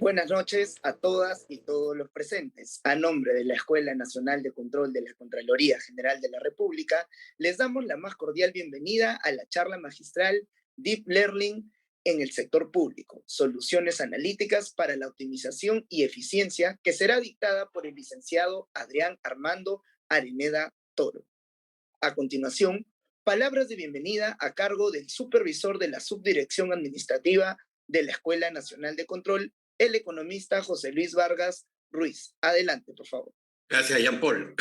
Buenas noches a todas y todos los presentes. A nombre de la Escuela Nacional de Control de la Contraloría General de la República, les damos la más cordial bienvenida a la charla magistral Deep Learning en el sector público, soluciones analíticas para la optimización y eficiencia, que será dictada por el licenciado Adrián Armando Araneda Toro. A continuación, palabras de bienvenida a cargo del supervisor de la Subdirección Administrativa de la Escuela Nacional de Control, el economista José Luis Vargas Ruiz. Adelante, por favor. Gracias, Jean-Paul.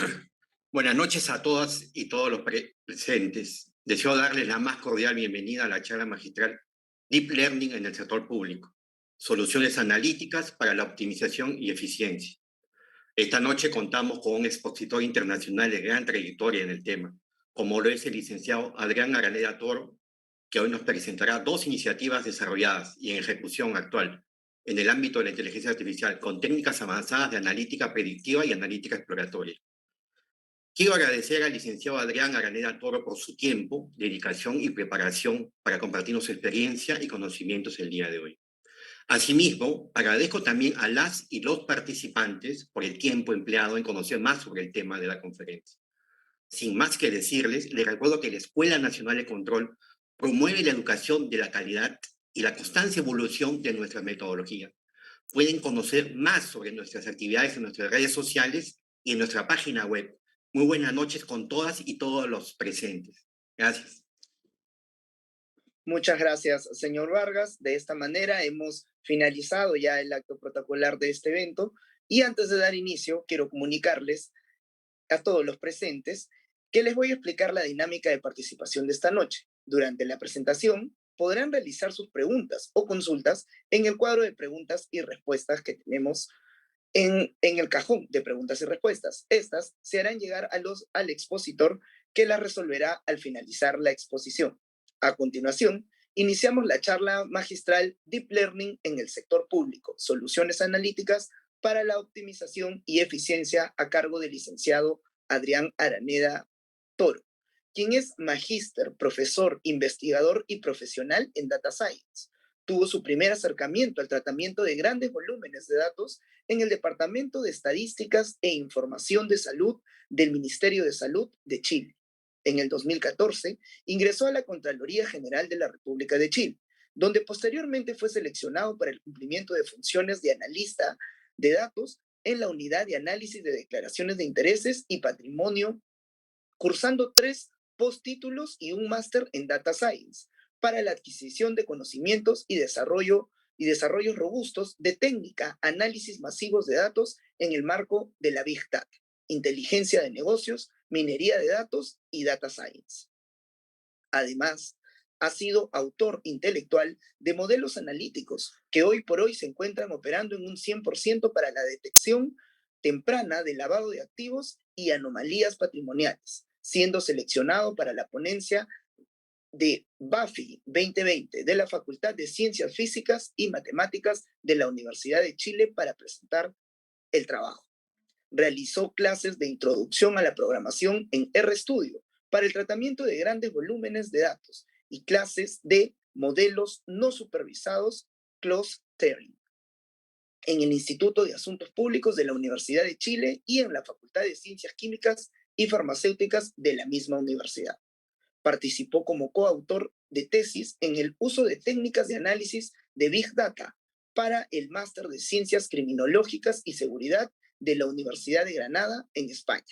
Buenas noches a todas y todos los presentes. Deseo darles la más cordial bienvenida a la charla magistral Deep Learning en el sector público, soluciones analíticas para la optimización y eficiencia. Esta noche contamos con un expositor internacional de gran trayectoria en el tema, como lo es el licenciado Adrián Araneda Toro, que hoy nos presentará dos iniciativas desarrolladas y en ejecución actual en el ámbito de la inteligencia artificial, con técnicas avanzadas de analítica predictiva y analítica exploratoria. Quiero agradecer al licenciado Adrián Araneda Toro por su tiempo, dedicación y preparación para compartirnos su experiencia y conocimientos el día de hoy. Asimismo, agradezco también a las y los participantes por el tiempo empleado en conocer más sobre el tema de la conferencia. Sin más que decirles, les recuerdo que la Escuela Nacional de Control promueve la educación de la calidad y la constante evolución de nuestra metodología. Pueden conocer más sobre nuestras actividades en nuestras redes sociales y en nuestra página web. Muy buenas noches con todas y todos los presentes. Gracias. Muchas gracias, señor Vargas. De esta manera hemos finalizado ya el acto protocolar de este evento y antes de dar inicio quiero comunicarles a todos los presentes que les voy a explicar la dinámica de participación de esta noche. Durante la presentación podrán realizar sus preguntas o consultas en el cuadro de preguntas y respuestas que tenemos en el cajón de preguntas y respuestas. Estas se harán llegar al expositor, que las resolverá al finalizar la exposición. A continuación, iniciamos la charla magistral Deep Learning en el sector público, soluciones analíticas para la optimización y eficiencia, a cargo del licenciado Adrián Araneda Toro, quien es magíster, profesor, investigador y profesional en Data Science. Tuvo su primer acercamiento al tratamiento de grandes volúmenes de datos en el Departamento de Estadísticas e Información de Salud del Ministerio de Salud de Chile. En el 2014 ingresó a la Contraloría General de la República de Chile, donde posteriormente fue seleccionado para el cumplimiento de funciones de analista de datos en la Unidad de Análisis de Declaraciones de Intereses y Patrimonio, cursando 3 postítulos y un máster en Data Science para la adquisición de conocimientos y desarrollos robustos de técnica, análisis masivos de datos en el marco de la Big Data, inteligencia de negocios, minería de datos y Data Science. Además, ha sido autor intelectual de modelos analíticos que hoy por hoy se encuentran operando en un 100% para la detección temprana de lavado de activos y anomalías patrimoniales, siendo seleccionado para la ponencia de BAFI 2020 de la Facultad de Ciencias Físicas y Matemáticas de la Universidad de Chile para presentar el trabajo. Realizó clases de introducción a la programación en RStudio para el tratamiento de grandes volúmenes de datos y clases de modelos no supervisados clustering en el Instituto de Asuntos Públicos de la Universidad de Chile y en la Facultad de Ciencias Químicas y Farmacéuticas de la misma universidad. Participó como coautor de tesis en el uso de técnicas de análisis de Big Data para el Máster de Ciencias Criminológicas y Seguridad de la Universidad de Granada en España.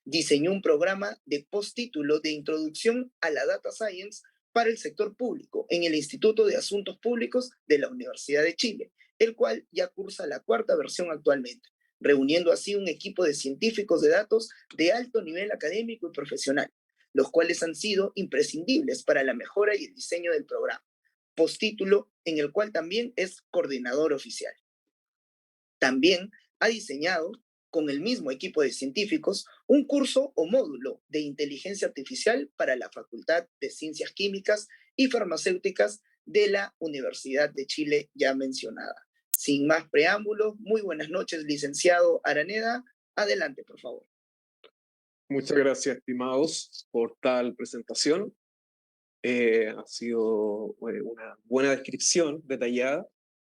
Diseñó un programa de postítulo de introducción a la Data Science para el sector público en el Instituto de Asuntos Públicos de la Universidad de Chile, el cual ya cursa la cuarta versión actualmente, reuniendo así un equipo de científicos de datos de alto nivel académico y profesional, los cuales han sido imprescindibles para la mejora y el diseño del programa, postítulo en el cual también es coordinador oficial. También ha diseñado, con el mismo equipo de científicos, un curso o módulo de inteligencia artificial para la Facultad de Ciencias Químicas y Farmacéuticas de la Universidad de Chile ya mencionada. Sin más preámbulos, muy buenas noches, licenciado Araneda. Adelante, por favor. Muchas gracias, estimados, por tal presentación. Ha sido una buena descripción detallada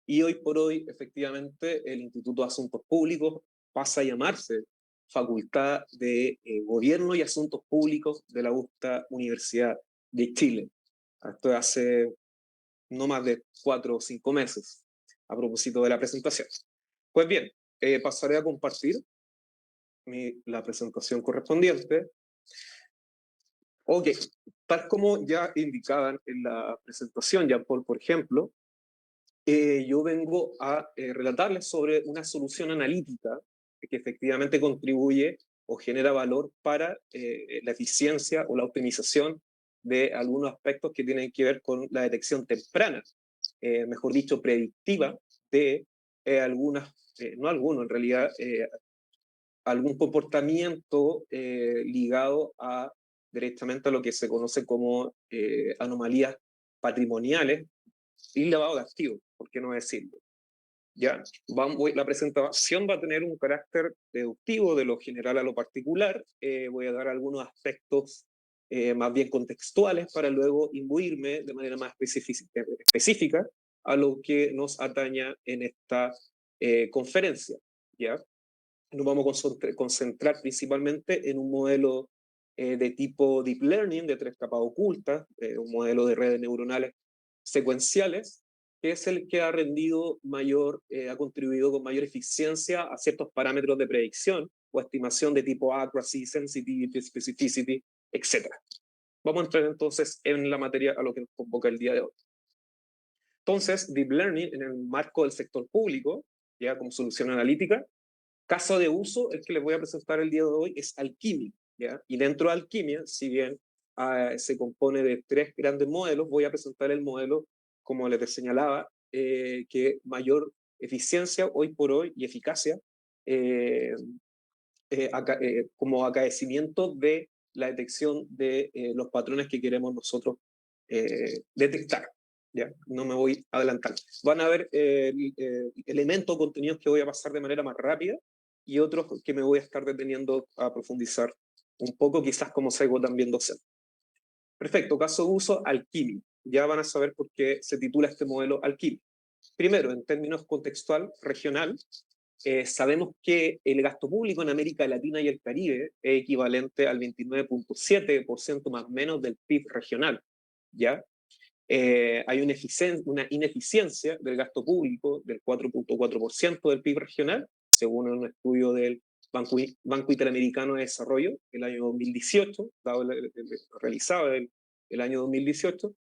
y hoy por hoy, efectivamente, el Instituto de Asuntos Públicos pasa a llamarse Facultad de Gobierno y Asuntos Públicos de la Augusta Universidad de Chile. Esto hace no más de 4 o 5 meses, a propósito de la presentación. Pues bien, pasaré a compartir la presentación correspondiente. Ok, tal como ya indicaban en la presentación, Jean-Paul, por ejemplo, yo vengo a relatarles sobre una solución analítica que efectivamente contribuye o genera valor para la eficiencia o la optimización de algunos aspectos que tienen que ver con la detección temprana, mejor dicho, predictiva de no algunos, en realidad, algún comportamiento ligado directamente a lo que se conoce como anomalías patrimoniales y lavado de activos, ¿por qué no decirlo? Ya, la presentación va a tener un carácter deductivo de lo general a lo particular. Voy a dar algunos aspectos más bien contextuales para luego imbuirme de manera más específica a lo que nos ataña en esta conferencia. ¿Ya? Nos vamos a concentrar principalmente en un modelo de tipo Deep Learning, de 3 capas ocultas, un modelo de redes neuronales secuenciales, que es el que ha ha contribuido con mayor eficiencia a ciertos parámetros de predicción o estimación de tipo accuracy, sensitivity, specificity, etc. Vamos a entrar entonces en la materia a lo que nos convoca el día de hoy. Entonces, Deep Learning en el marco del sector público, ya como solución analítica. Caso de uso, el que les voy a presentar el día de hoy es alquimia, ¿ya? Y dentro de alquimia, si bien se compone de 3 grandes modelos, voy a presentar el modelo, como les señalaba, que mayor eficiencia hoy por hoy y eficacia como acaecimiento de la detección de los patrones que queremos nosotros detectar. ¿Ya? No me voy a adelantar. Van a haber elementos o contenidos que voy a pasar de manera más rápida y otros que me voy a estar deteniendo a profundizar un poco, quizás como salgo también docente. Perfecto, caso de uso, alquimia. Ya van a saber por qué se titula este modelo alquimia. Primero, en términos contextual, regional, sabemos que el gasto público en América Latina y el Caribe es equivalente al 29.7% más o menos del PIB regional. ¿Ya? Hay una ineficiencia del gasto público del 4.4% del PIB regional, según un estudio del Banco Interamericano de Desarrollo el año 2018, realizado el año 2018,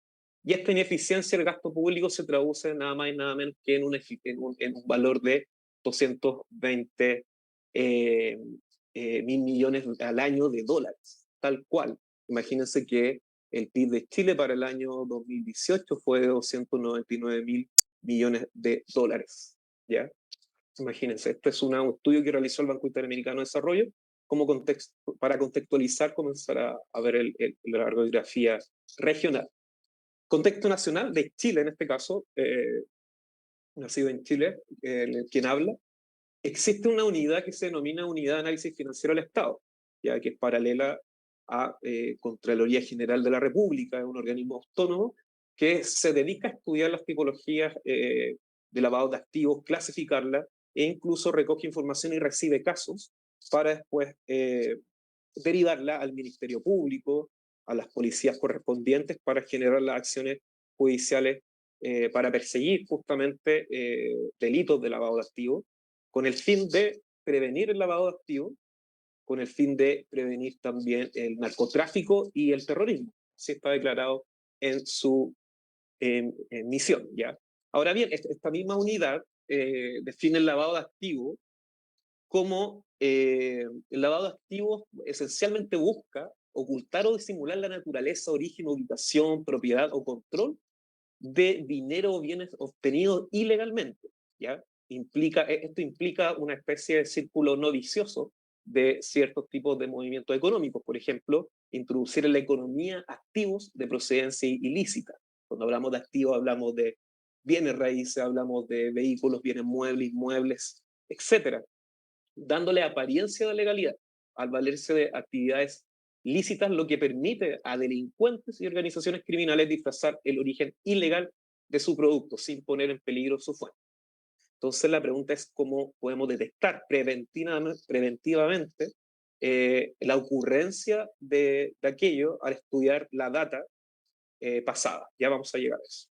y esta ineficiencia del gasto público se traduce nada más y nada menos que en un valor de 220 mil millones al año de dólares, tal cual. Imagínense que el PIB de Chile para el año 2018 fue de 299 mil millones de dólares. ¿Ya? Imagínense, este es un estudio que realizó el Banco Interamericano de Desarrollo para contextualizar, comenzar a ver la radiografía regional. Contexto nacional de Chile, en este caso, nacido en Chile, quien habla, existe una unidad que se denomina Unidad de Análisis Financiero del Estado, ya que es paralela a Contraloría General de la República, es un organismo autónomo que se dedica a estudiar las tipologías de lavado de activos, clasificarlas e incluso recoge información y recibe casos para después derivarla al Ministerio Público, a las policías correspondientes para generar las acciones judiciales para perseguir justamente delitos de lavado de activos, con el fin de prevenir el lavado de activos, con el fin de prevenir también el narcotráfico y el terrorismo. Así está declarado en su misión, ¿ya? Ahora bien, esta misma unidad define el lavado de activos como el lavado de activos esencialmente busca ocultar o disimular la naturaleza, origen, ubicación, propiedad o control de dinero o bienes obtenidos ilegalmente, ¿ya? Esto implica una especie de círculo no vicioso de ciertos tipos de movimientos económicos. Por ejemplo, introducir en la economía activos de procedencia ilícita. Cuando hablamos de activos, hablamos de bienes raíces, hablamos de vehículos, bienes muebles, inmuebles, etcétera, dándole apariencia de legalidad al valerse de actividades lícitas, lo que permite a delincuentes y organizaciones criminales disfrazar el origen ilegal de su producto sin poner en peligro su fuente. Entonces la pregunta es cómo podemos detectar preventivamente la ocurrencia de aquello al estudiar la data pasada. Ya vamos a llegar a eso.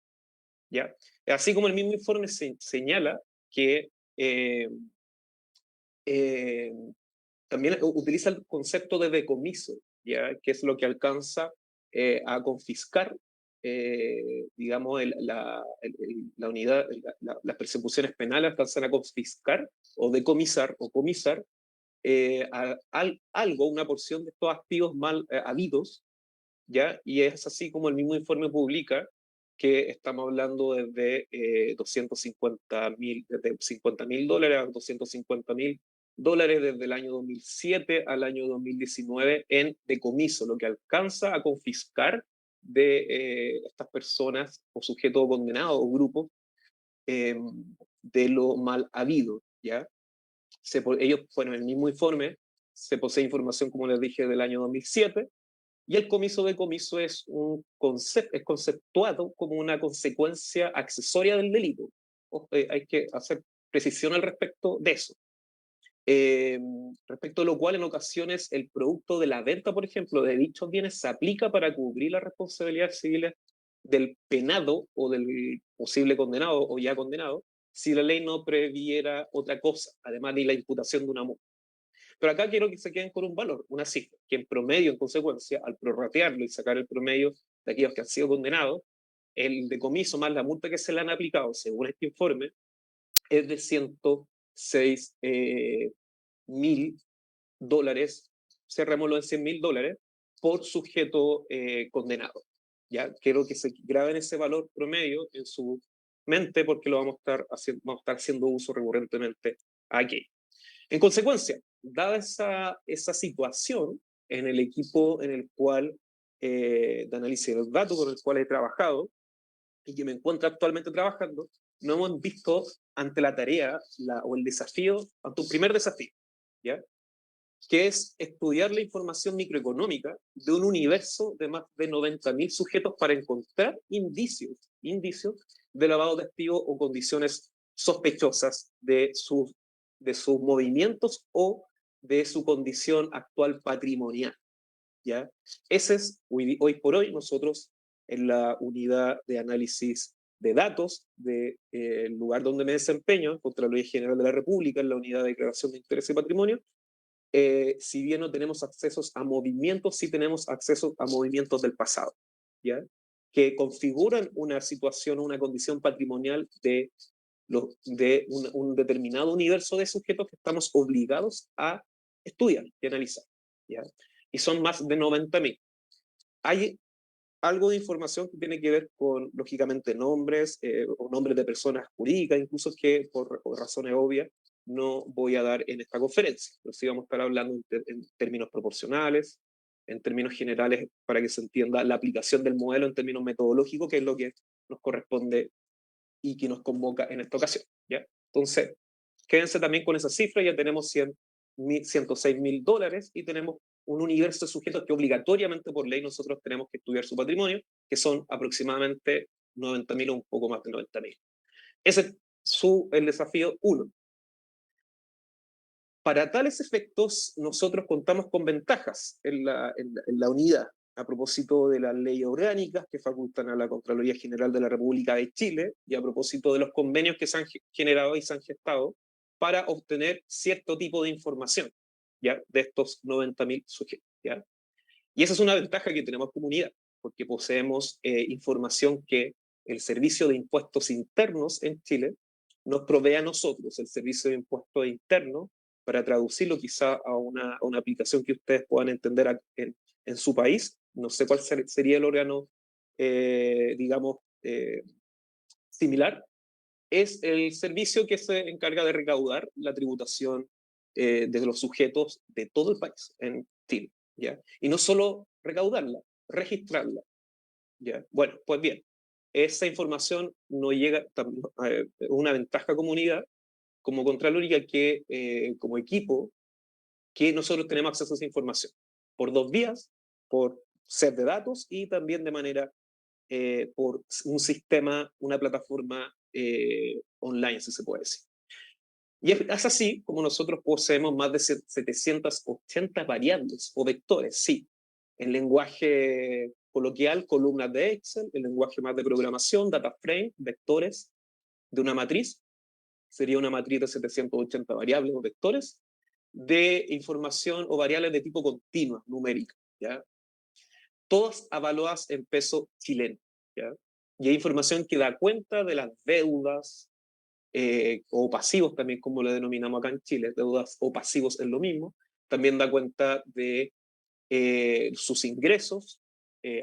¿Ya? Así como el mismo informe señala que también utiliza el concepto de decomiso, ¿ya? Que es lo que alcanza a confiscar, digamos, la unidad, las persecuciones penales alcanzan a confiscar o decomisar o comisar algo, una porción de estos activos mal habidos, ¿ya? Y es así como el mismo informe publica que estamos hablando desde 250.000, desde $50.000 a $250.000 desde el año 2007 al año 2019 en decomiso, lo que alcanza a confiscar de estas personas o sujetos condenados o grupos de lo mal habido, ¿ya? Ellos, bueno, en el mismo informe se posee información, como les dije, del año 2007, y el comiso de comiso es es conceptuado como una consecuencia accesoria del delito. Hay que hacer precisión al respecto de eso. Respecto a lo cual, en ocasiones, el producto de la venta, por ejemplo, de dichos bienes se aplica para cubrir las responsabilidades civiles del penado o del posible condenado o ya condenado, si la ley no previera otra cosa, además de la imputación de una multa. Pero acá quiero que se queden con un valor, una cifra, que en promedio, en consecuencia, al prorratearlo y sacar el promedio de aquellos que han sido condenados, el decomiso más la multa que se le han aplicado, según este informe, es de $106.000, cerrémoslo en $100.000, por sujeto condenado. ¿Ya? Quiero que se graben ese valor promedio en su mente porque lo vamos a estar haciendo uso recurrentemente aquí. En consecuencia, dada esa situación en el equipo en el cual de análisis de datos con el cual he trabajado y que me encuentro actualmente trabajando, no hemos visto ante la tarea o el desafío, ante un primer desafío, ¿ya? Que es estudiar la información microeconómica de un universo de más de 90.000 sujetos para encontrar indicios de lavado de activos o condiciones sospechosas de sus movimientos o de su condición actual patrimonial, ¿ya? Ese es, hoy por hoy, nosotros en la unidad de análisis de datos del lugar donde me desempeño, en Contraloría General de la República, en la unidad de declaración de interés y patrimonio, si bien no tenemos accesos a movimientos, sí tenemos acceso a movimientos del pasado, ¿ya? Que configuran una situación, una condición patrimonial de un determinado universo de sujetos que estamos obligados a estudiar y analizar, ¿ya? Y son más de 90.000. Hay algo de información que tiene que ver con, lógicamente, nombres o nombres de personas jurídicas, incluso que por razones obvias no voy a dar en esta conferencia, pero sí vamos a estar hablando en términos proporcionales, en términos generales, para que se entienda la aplicación del modelo en términos metodológicos, que es lo que nos corresponde y que nos convoca en esta ocasión, ¿ya? Entonces, quédense también con esa cifra, ya tenemos $106.000 y tenemos un universo de sujetos que obligatoriamente por ley nosotros tenemos que estudiar su patrimonio, que son aproximadamente 90.000 o un poco más de 90.000. Ese es el desafío 1. Para tales efectos, nosotros contamos con ventajas en la unidad. a propósito de las leyes orgánicas que facultan a la Contraloría General de la República de Chile y a propósito de los convenios que se han generado y se han gestado para obtener cierto tipo de información, ¿ya? De estos 90.000 sujetos, ¿ya? Y esa es una ventaja que tenemos comunidad, porque poseemos información que el Servicio de Impuestos Internos en Chile nos provee a nosotros, el Servicio de Impuestos Internos, para traducirlo quizá a una aplicación que ustedes puedan entender en su país. No sé cuál sería el órgano, digamos, similar. Es el servicio que se encarga de recaudar la tributación de los sujetos de todo el país en Chile, ¿ya? Y no solo recaudarla, registrarla, ¿ya? Bueno, pues bien, esa información no llega, una ventaja comunidad como Contraloría que como equipo, que nosotros tenemos acceso a esa información por dos vías, por set de datos y también de manera por un sistema, una plataforma online, si se puede decir. Y es así como nosotros poseemos más de 780 variables o vectores, sí. En lenguaje coloquial, columnas de Excel, en lenguaje más de programación, data frame, vectores de una matriz, sería una matriz de 780 variables o vectores, de información o variables de tipo continua, numérica, ¿ya? Todas evaluadas en peso chileno, ¿ya? Y hay información que da cuenta de las deudas o pasivos también, como le denominamos acá en Chile, deudas o pasivos es lo mismo, también da cuenta de sus ingresos,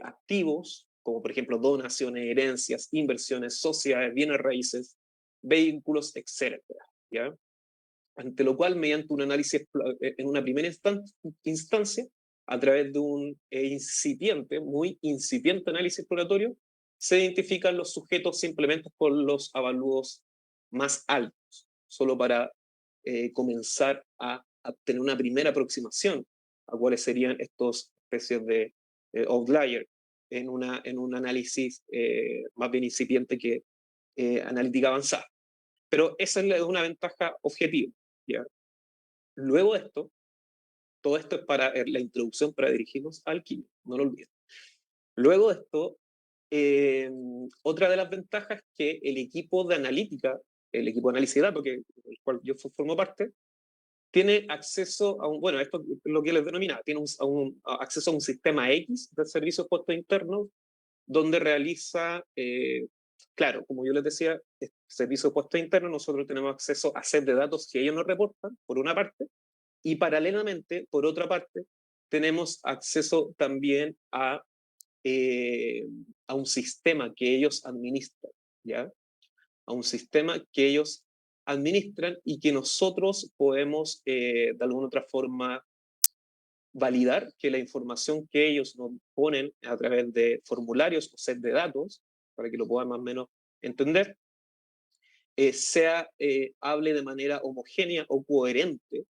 activos, como por ejemplo donaciones, herencias, inversiones, sociedades, bienes raíces, vehículos, etc. ¿Ya? Ante lo cual, mediante un análisis en una primera instancia, a través de un incipiente, muy incipiente análisis exploratorio, se identifican los sujetos simplemente con los avalúos más altos, solo para comenzar a tener una primera aproximación a cuáles serían estos especies de outlier en un análisis más bien incipiente que analítica avanzada. Pero esa es una ventaja objetiva, ¿ya? Luego de esto, todo esto es para la introducción para dirigirnos al químico, no lo olviden. Luego de esto, otra de las ventajas es que el equipo de analítica, el equipo de análisis de datos, del cual yo formo parte, tiene acceso a bueno, esto es lo que les denominaba, tiene acceso a un sistema X de servicios puestos internos, donde realiza, claro, como yo les decía, servicio de puestos internos, nosotros tenemos acceso a set de datos que ellos nos reportan, por una parte, y paralelamente, por otra parte, tenemos acceso también a un sistema que ellos administran, ¿ya? A un sistema que ellos administran y que nosotros podemos, de alguna otra forma, validar que la información que ellos nos ponen a través de formularios o set de datos, para que lo puedan más o menos entender, hable de manera homogénea o coherente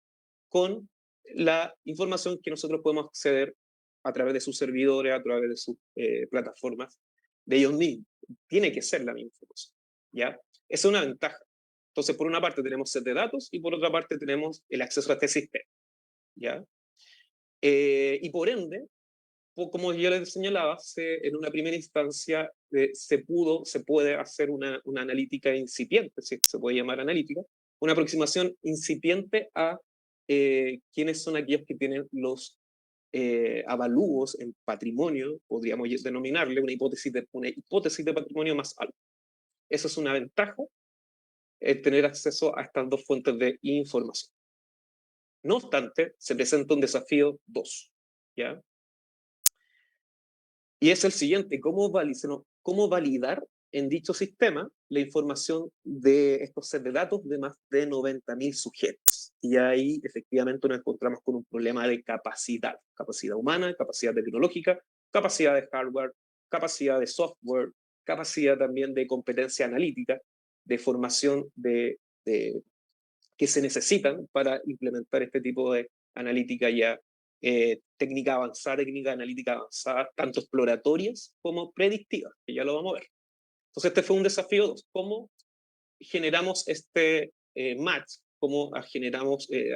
con la información que nosotros podemos acceder a través de sus servidores, a través de sus plataformas, de ellos mismos. Tiene que ser la misma información, ¿ya? Esa es una ventaja. Entonces, por una parte tenemos set de datos y por otra parte tenemos el acceso a este sistema, ¿ya? Y por ende, como yo les señalaba, en una primera instancia se puede hacer una analítica incipiente, si se puede llamar analítica, una aproximación incipiente a quiénes son aquellos que tienen los avalúos en patrimonio, podríamos denominarle una hipótesis de patrimonio más alta. Esa es una ventaja, tener acceso a estas dos fuentes de información. No obstante, se presenta un desafío 2, ¿ya? Y es el siguiente: ¿cómo validar en dicho sistema la información de estos sets de datos de más de 90.000 sujetos? Y ahí efectivamente nos encontramos con un problema de capacidad humana, capacidad tecnológica, capacidad de hardware, capacidad de software, capacidad también de competencia analítica, de formación que se necesitan para implementar este tipo de analítica ya técnica analítica avanzada, tanto exploratorias como predictivas, que ya lo vamos a ver. Entonces este fue un desafío 2, ¿cómo generamos este match? ¿Cómo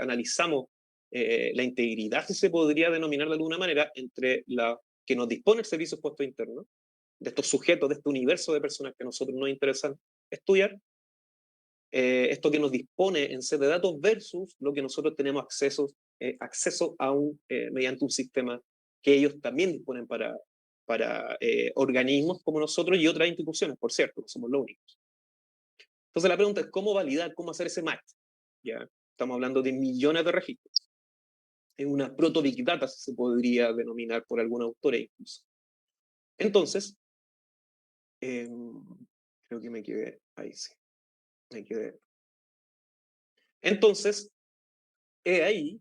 analizamos la integridad, si se podría denominar de alguna manera, entre la que nos dispone el Servicio de Impuestos Internos, de estos sujetos, de este universo de personas que a nosotros nos interesan estudiar, esto que nos dispone en set de datos versus lo que nosotros tenemos acceso a mediante un sistema que ellos también disponen para organismos como nosotros y otras instituciones, por cierto, no somos los únicos. Entonces la pregunta es cómo validar, cómo hacer ese match. ¿Ya? Estamos hablando de millones de registros. Es una proto-big data, se podría denominar por algún autor incluso. Entonces, creo que me quedé, ahí sí, me quedé. Entonces, es ahí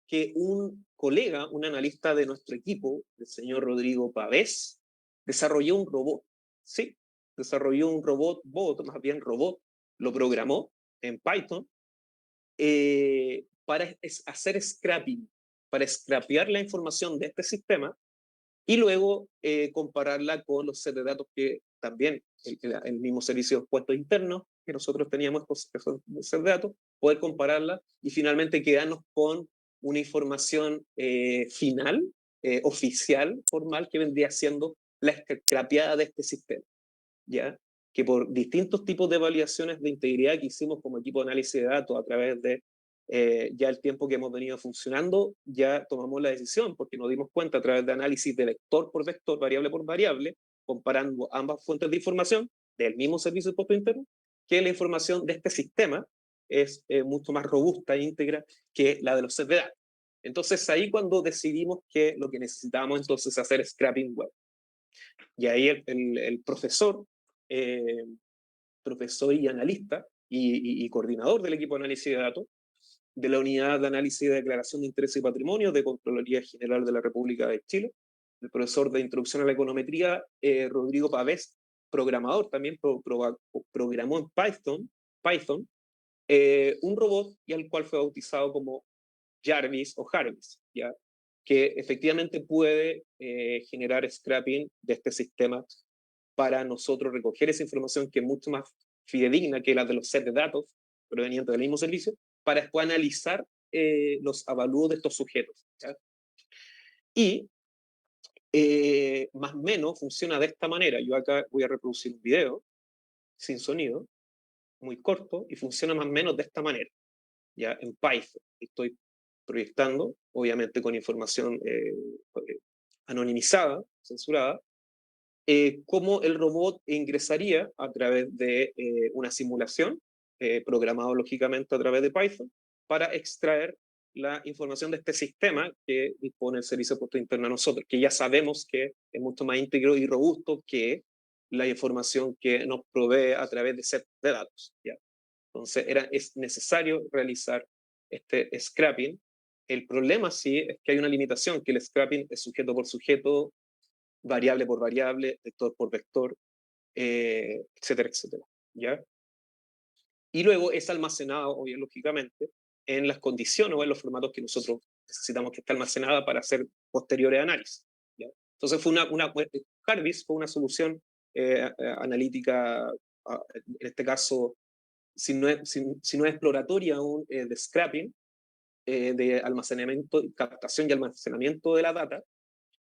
que un colega, un analista de nuestro equipo, el señor Rodrigo Pavés, desarrolló un robot, ¿sí? Desarrolló un robot, más bien robot, lo programó en Python para hacer scrapping, para scrapear la información de este sistema y luego compararla con los sets de datos que también el mismo servicio de impuestos internos que nosotros teníamos, esos sets de datos, poder compararla y finalmente quedarnos con una información final, oficial, formal, que vendría siendo la scrapeada de este sistema, ¿ya? Que por distintos tipos de validaciones de integridad que hicimos como equipo de análisis de datos a través de ya el tiempo que hemos venido funcionando, ya tomamos la decisión, porque nos dimos cuenta a través de análisis de vector por vector, variable por variable, comparando ambas fuentes de información del mismo servicio de impuesto interno, que la información de este sistema es mucho más robusta e íntegra que la de los sets de datos. Entonces ahí cuando decidimos que lo que necesitábamos entonces hacer es scrapping web. Y ahí el profesor, profesor y analista y coordinador del equipo de análisis de datos, de la Unidad de Análisis de Declaración de Interés y Patrimonio de Contraloría General de la República de Chile, el profesor de Introducción a la Econometría, Rodrigo Pavés, programador también, programó en Python un robot y al cual fue bautizado como Jarvis o Jarvis, ¿ya? Que efectivamente puede generar scrapping de este sistema para nosotros recoger esa información que es mucho más fidedigna que la de los sets de datos provenientes del mismo servicio, para después analizar los avalúos de estos sujetos, ¿ya? Y más o menos funciona de esta manera. Yo acá voy a reproducir un video sin sonido, muy corto, y funciona más o menos de esta manera, ¿ya? En Python. Estoy proyectando, obviamente con información anonimizada, censurada, cómo el robot ingresaría a través de una simulación, programado lógicamente a través de Python, para extraer la información de este sistema que dispone el Servicio de Impuestos Internos a nosotros, que ya sabemos que es mucho más íntegro y robusto que la información que nos provee a través de set de datos, ¿ya? Entonces es necesario realizar este scrapping. El problema sí es que hay una limitación, que el scrapping es sujeto por sujeto, variable por variable, vector por vector, etcétera, etcétera, ¿ya? Y luego es almacenado, lógicamente, en las condiciones o en los formatos que nosotros necesitamos que esté almacenada para hacer posteriores análisis, ¿ya? Entonces Jarvis fue una solución analítica, en este caso, si no es exploratoria aún, de scrapping, de almacenamiento, captación y almacenamiento de la data,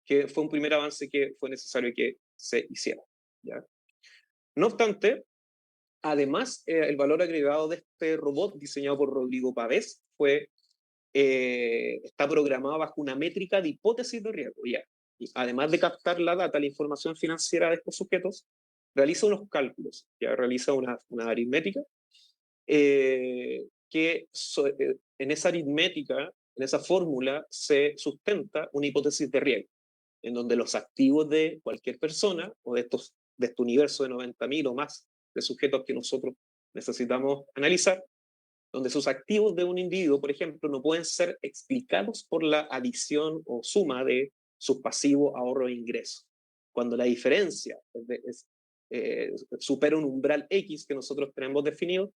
que fue un primer avance que fue necesario que se hiciera, ¿ya? No obstante, además, el valor agregado de este robot diseñado por Rodrigo Pavés está programado bajo una métrica de hipótesis de riesgo, ¿ya? Y además de captar la data, la información financiera de estos sujetos, realiza unos cálculos, ya realiza una aritmética, en esa aritmética, en esa fórmula, se sustenta una hipótesis de riesgo, en donde los activos de cualquier persona, o de este universo de 90.000 o más de sujetos que nosotros necesitamos analizar, donde sus activos de un individuo, por ejemplo, no pueden ser explicados por la adición o suma de sus pasivos, ahorro e ingresos. Cuando la diferencia supera un umbral X que nosotros tenemos definido,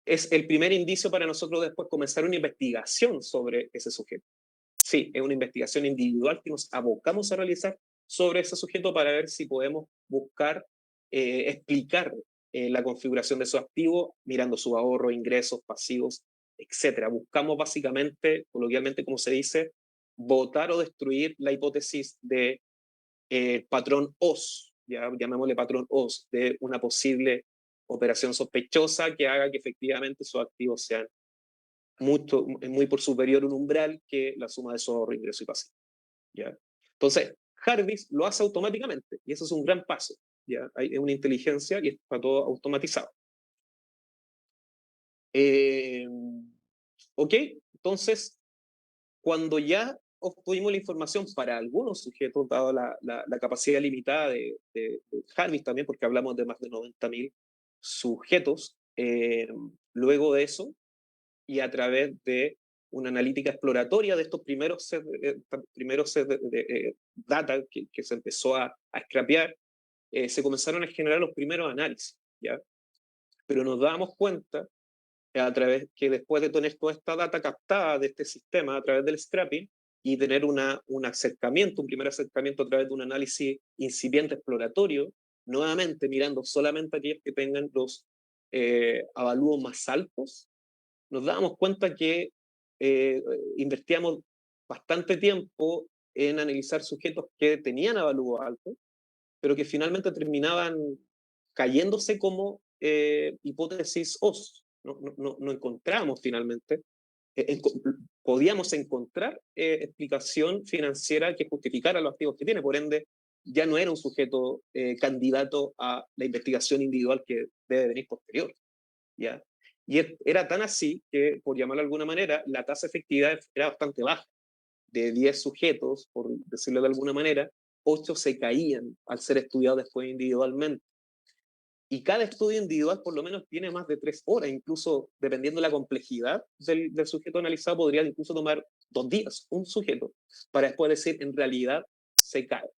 es el primer indicio para nosotros después comenzar una investigación sobre ese sujeto. Sí, es una investigación individual que nos abocamos a realizar sobre ese sujeto para ver si podemos buscar explicar la configuración de su activo, mirando su ahorro, ingresos, pasivos, etcétera. Buscamos básicamente, coloquialmente como se dice, votar o destruir la hipótesis de patrón OS, ya llamémosle patrón OS, de una posible operación sospechosa que haga que efectivamente sus activos sean muy por superior un umbral que la suma de su ahorro, ingreso y pasivo. ¿Ya? Entonces, Jarvis lo hace automáticamente, y eso es un gran paso. ¿Ya? Hay una inteligencia y está todo automatizado. Ok, entonces, cuando ya obtuvimos la información para algunos sujetos, dado la capacidad limitada de Jarvis también, porque hablamos de más de 90.000 sujetos, luego de eso, y a través de una analítica exploratoria de estos primeros set de data que se empezó a scrapear, se comenzaron a generar los primeros análisis, ¿ya? Pero nos dábamos cuenta a través que después de tener toda esta data captada de este sistema a través del scrapping y tener un acercamiento, un primer acercamiento a través de un análisis incipiente exploratorio, nuevamente mirando solamente aquellos que tengan los avalúos más altos, nos dábamos cuenta que invertíamos bastante tiempo en analizar sujetos que tenían avalúos altos, pero que finalmente terminaban cayéndose como hipótesis OS. No encontramos finalmente, podíamos encontrar explicación financiera que justificara los activos que tiene, por ende ya no era un sujeto candidato a la investigación individual que debe venir posterior, ¿ya? Y era tan así que, por llamarlo de alguna manera, la tasa de efectividad era bastante baja. De 10 sujetos, por decirlo de alguna manera, 8 se caían al ser estudiados después individualmente. Y cada estudio individual por lo menos tiene más de 3 horas, incluso dependiendo de la complejidad del sujeto analizado, podría incluso tomar 2 días un sujeto, para después decir, en realidad, se cae.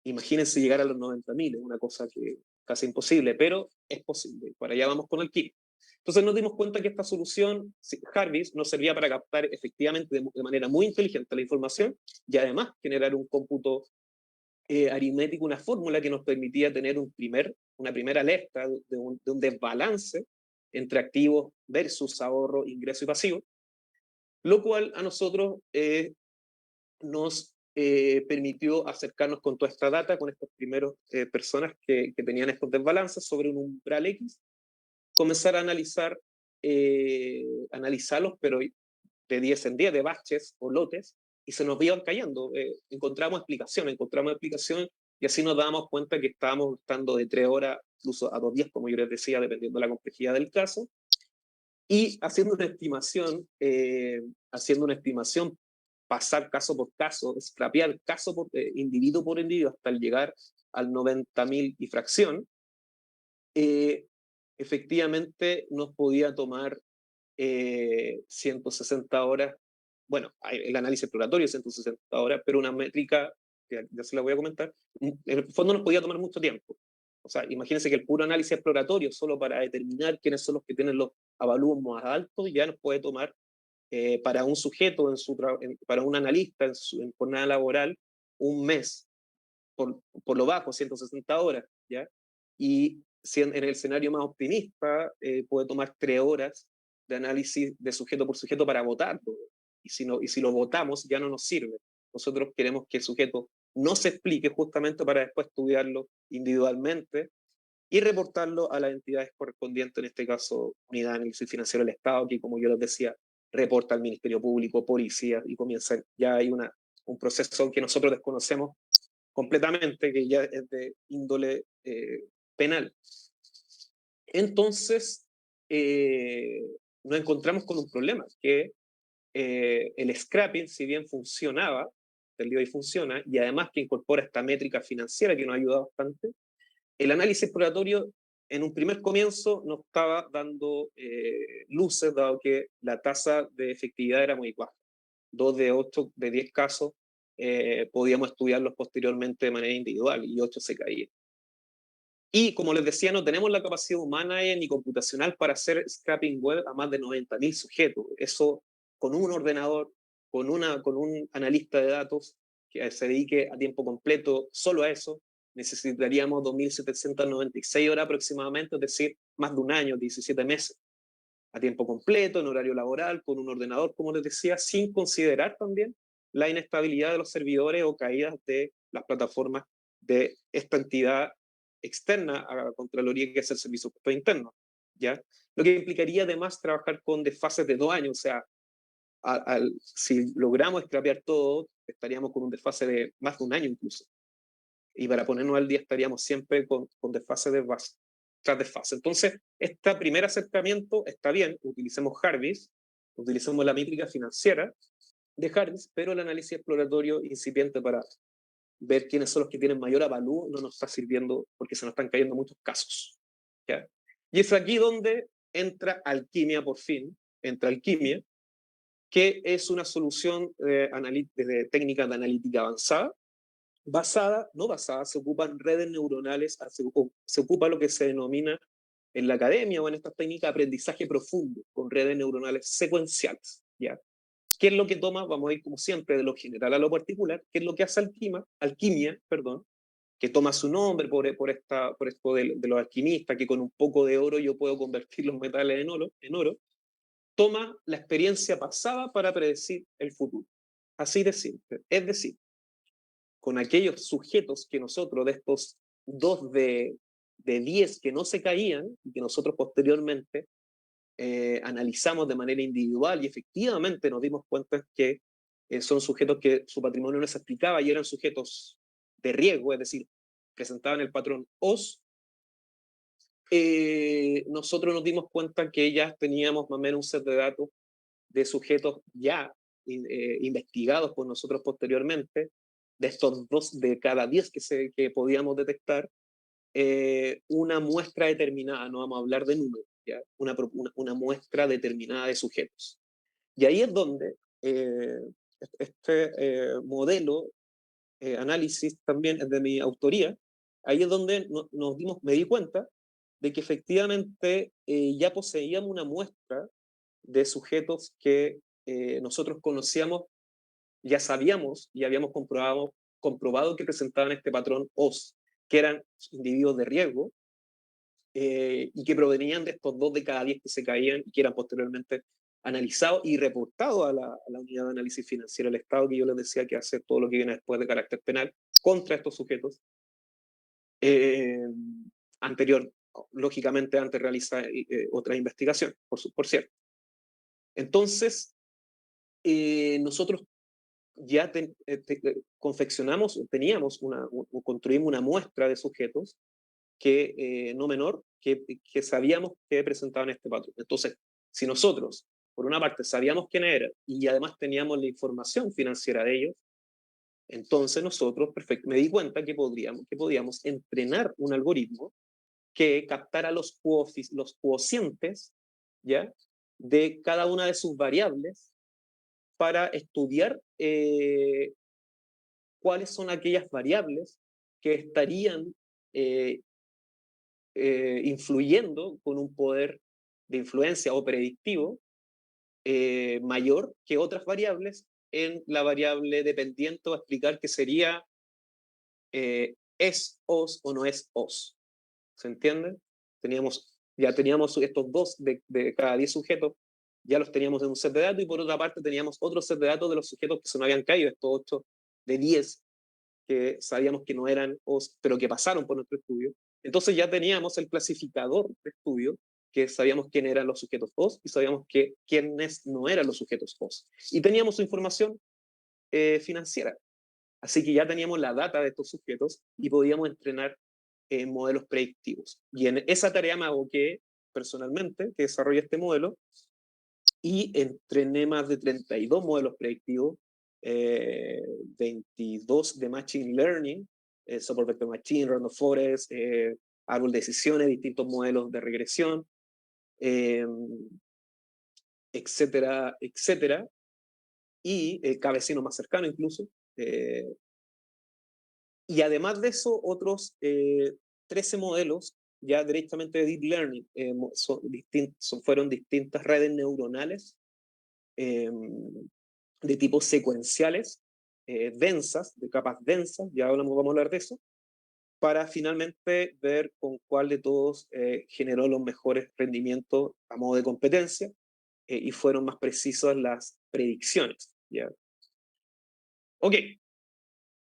Imagínense llegar a los 90.000, es una cosa que casi imposible, pero es posible. Para allá vamos con el kit. Entonces nos dimos cuenta que esta solución, Jarvis, nos servía para captar efectivamente de manera muy inteligente la información y además generar un cómputo aritmético, una fórmula que nos permitía tener una primera alerta de un desbalance entre activos versus ahorro, ingreso y pasivo, lo cual a nosotros nos permitió acercarnos con toda esta data, con estas primeras personas que tenían estos desbalances sobre un umbral X, comenzar a analizarlos, pero de 10 en 10, de batches o lotes, y se nos iban cayendo. Encontramos explicación, y así nos dábamos cuenta que estábamos estando de 3 horas, incluso a 2 días, como yo les decía, dependiendo de la complejidad del caso, y haciendo una estimación, pasar caso por caso, scrapear caso individuo por individuo hasta llegar al 90.000 y fracción, efectivamente nos podía tomar 160 horas, bueno, el análisis exploratorio 160 horas, pero una métrica, que ya se la voy a comentar, en el fondo nos podía tomar mucho tiempo. O sea, imagínense que el puro análisis exploratorio, solo para determinar quiénes son los que tienen los avalúos más altos, ya nos puede tomar para un sujeto, para un analista en jornada laboral, un mes, por lo bajo, 160 horas, ¿ya? Y si en el escenario más optimista, puede tomar 3 horas de análisis de sujeto por sujeto para votarlo. Y si lo votamos, ya no nos sirve. Nosotros queremos que el sujeto no se explique justamente para después estudiarlo individualmente y reportarlo a las entidades correspondientes, en este caso, Unidad de Análisis Financiero del Estado, que como yo les decía, reporta al Ministerio Público, policía, y comienza, ya hay un proceso que nosotros desconocemos completamente, que ya es de índole penal. Entonces, nos encontramos con un problema, que el scrapping, si bien funcionaba, el día de hoy funciona, y además que incorpora esta métrica financiera que nos ayuda bastante, el análisis exploratorio en un primer comienzo nos estaba dando luces, dado que la tasa de efectividad era muy baja. 2 de 8 de 10 casos podíamos estudiarlos posteriormente de manera individual y 8 se caían. Y como les decía, no tenemos la capacidad humana ni computacional para hacer scrapping web a más de 90.000 sujetos. Eso con un ordenador, con un analista de datos que se dedique a tiempo completo solo a eso, necesitaríamos 2.796 horas aproximadamente, es decir, más de un año, 17 meses, a tiempo completo, en horario laboral, con un ordenador, como les decía, sin considerar también la inestabilidad de los servidores o caídas de las plataformas de esta entidad externa a la Contraloría, que es el Servicio de Impuestos Internos, ¿ya? Lo que implicaría además trabajar con desfases de 2 años, o sea, si logramos scrapear todo, estaríamos con un desfase de más de 1 año incluso. Y para ponernos al día estaríamos siempre con desfase tras desfase. Entonces, este primer acercamiento está bien, utilicemos Harvest, utilicemos la métrica financiera de Harvest, pero el análisis exploratorio incipiente para ver quiénes son los que tienen mayor avalúo no nos está sirviendo porque se nos están cayendo muchos casos, ¿ya? Y es aquí donde entra Alquimia por fin, entra Alquimia, que es una solución de técnica de analítica avanzada, se ocupan redes neuronales, se ocupa lo que se denomina en la academia o en estas técnicas de aprendizaje profundo, con redes neuronales secuenciales, ¿ya? ¿Qué es lo que toma? Vamos a ir como siempre de lo general a lo particular. ¿Qué es lo que hace Alquimia, que toma su nombre por esto de los alquimistas, que con un poco de oro yo puedo convertir los metales en oro, toma la experiencia pasada para predecir el futuro. Así de simple. Es decir, con aquellos sujetos que nosotros, de estos 2 de 10 que no se caían, y que nosotros posteriormente analizamos de manera individual y efectivamente nos dimos cuenta que son sujetos que su patrimonio no se explicaba y eran sujetos de riesgo, es decir, presentaban el patrón OS, nosotros nos dimos cuenta que ya teníamos más o menos un set de datos de sujetos ya investigados por nosotros posteriormente, de estos 2 de cada 10 que podíamos detectar, una muestra determinada, no vamos a hablar de números, ¿ya? Una muestra determinada de sujetos. Y ahí es donde este modelo, análisis también es de mi autoría, ahí es donde me di cuenta de que efectivamente ya poseíamos una muestra de sujetos que nosotros conocíamos, ya sabíamos y habíamos comprobado que presentaban este patrón OS, que eran individuos de riesgo, y que provenían de estos 2 de cada 10 que se caían y que eran posteriormente analizados y reportados a la unidad de análisis financiero del Estado, que yo les decía que hace todo lo que viene después de carácter penal contra estos sujetos. Anterior, lógicamente, antes de realizar otra investigación, por cierto. Entonces, nosotros ya construimos una muestra de sujetos no menor, que sabíamos que presentaban este patrón. Entonces, si nosotros, por una parte, sabíamos quién era y además teníamos la información financiera de ellos, entonces nosotros me di cuenta que podíamos entrenar un algoritmo que captara los cocientes, ¿ya?, de cada una de sus variables para estudiar cuáles son aquellas variables que estarían influyendo con un poder de influencia o predictivo mayor que otras variables en la variable dependiente, o explicar que sería es OS o no es OS. ¿Se entiende? Ya teníamos estos 2 de cada 10 sujetos, ya los teníamos en un set de datos, y por otra parte teníamos otro set de datos de los sujetos que se nos habían caído, estos 8 de 10 que sabíamos que no eran OS, pero que pasaron por nuestro estudio. Entonces ya teníamos el clasificador de estudio, que sabíamos quién eran los sujetos OS y sabíamos quiénes no eran los sujetos OS. Y teníamos su información financiera. Así que ya teníamos la data de estos sujetos y podíamos entrenar modelos predictivos. Y en esa tarea me aboqué personalmente, que desarrollé este modelo, y entrené más de 32 modelos predictivos, 22 de Machine Learning, Support Vector Machine, Random Forest, árbol de decisiones, distintos modelos de regresión, etcétera, etcétera, y cada vecino más cercano incluso. Y además de eso, otros 13 modelos ya directamente de Deep Learning, fueron distintas redes neuronales de tipos secuenciales, densas, de capas densas, ya vamos a hablar de eso, para finalmente ver con cuál de todos generó los mejores rendimientos a modo de competencia, y fueron más precisas las predicciones, ¿ya? Ok,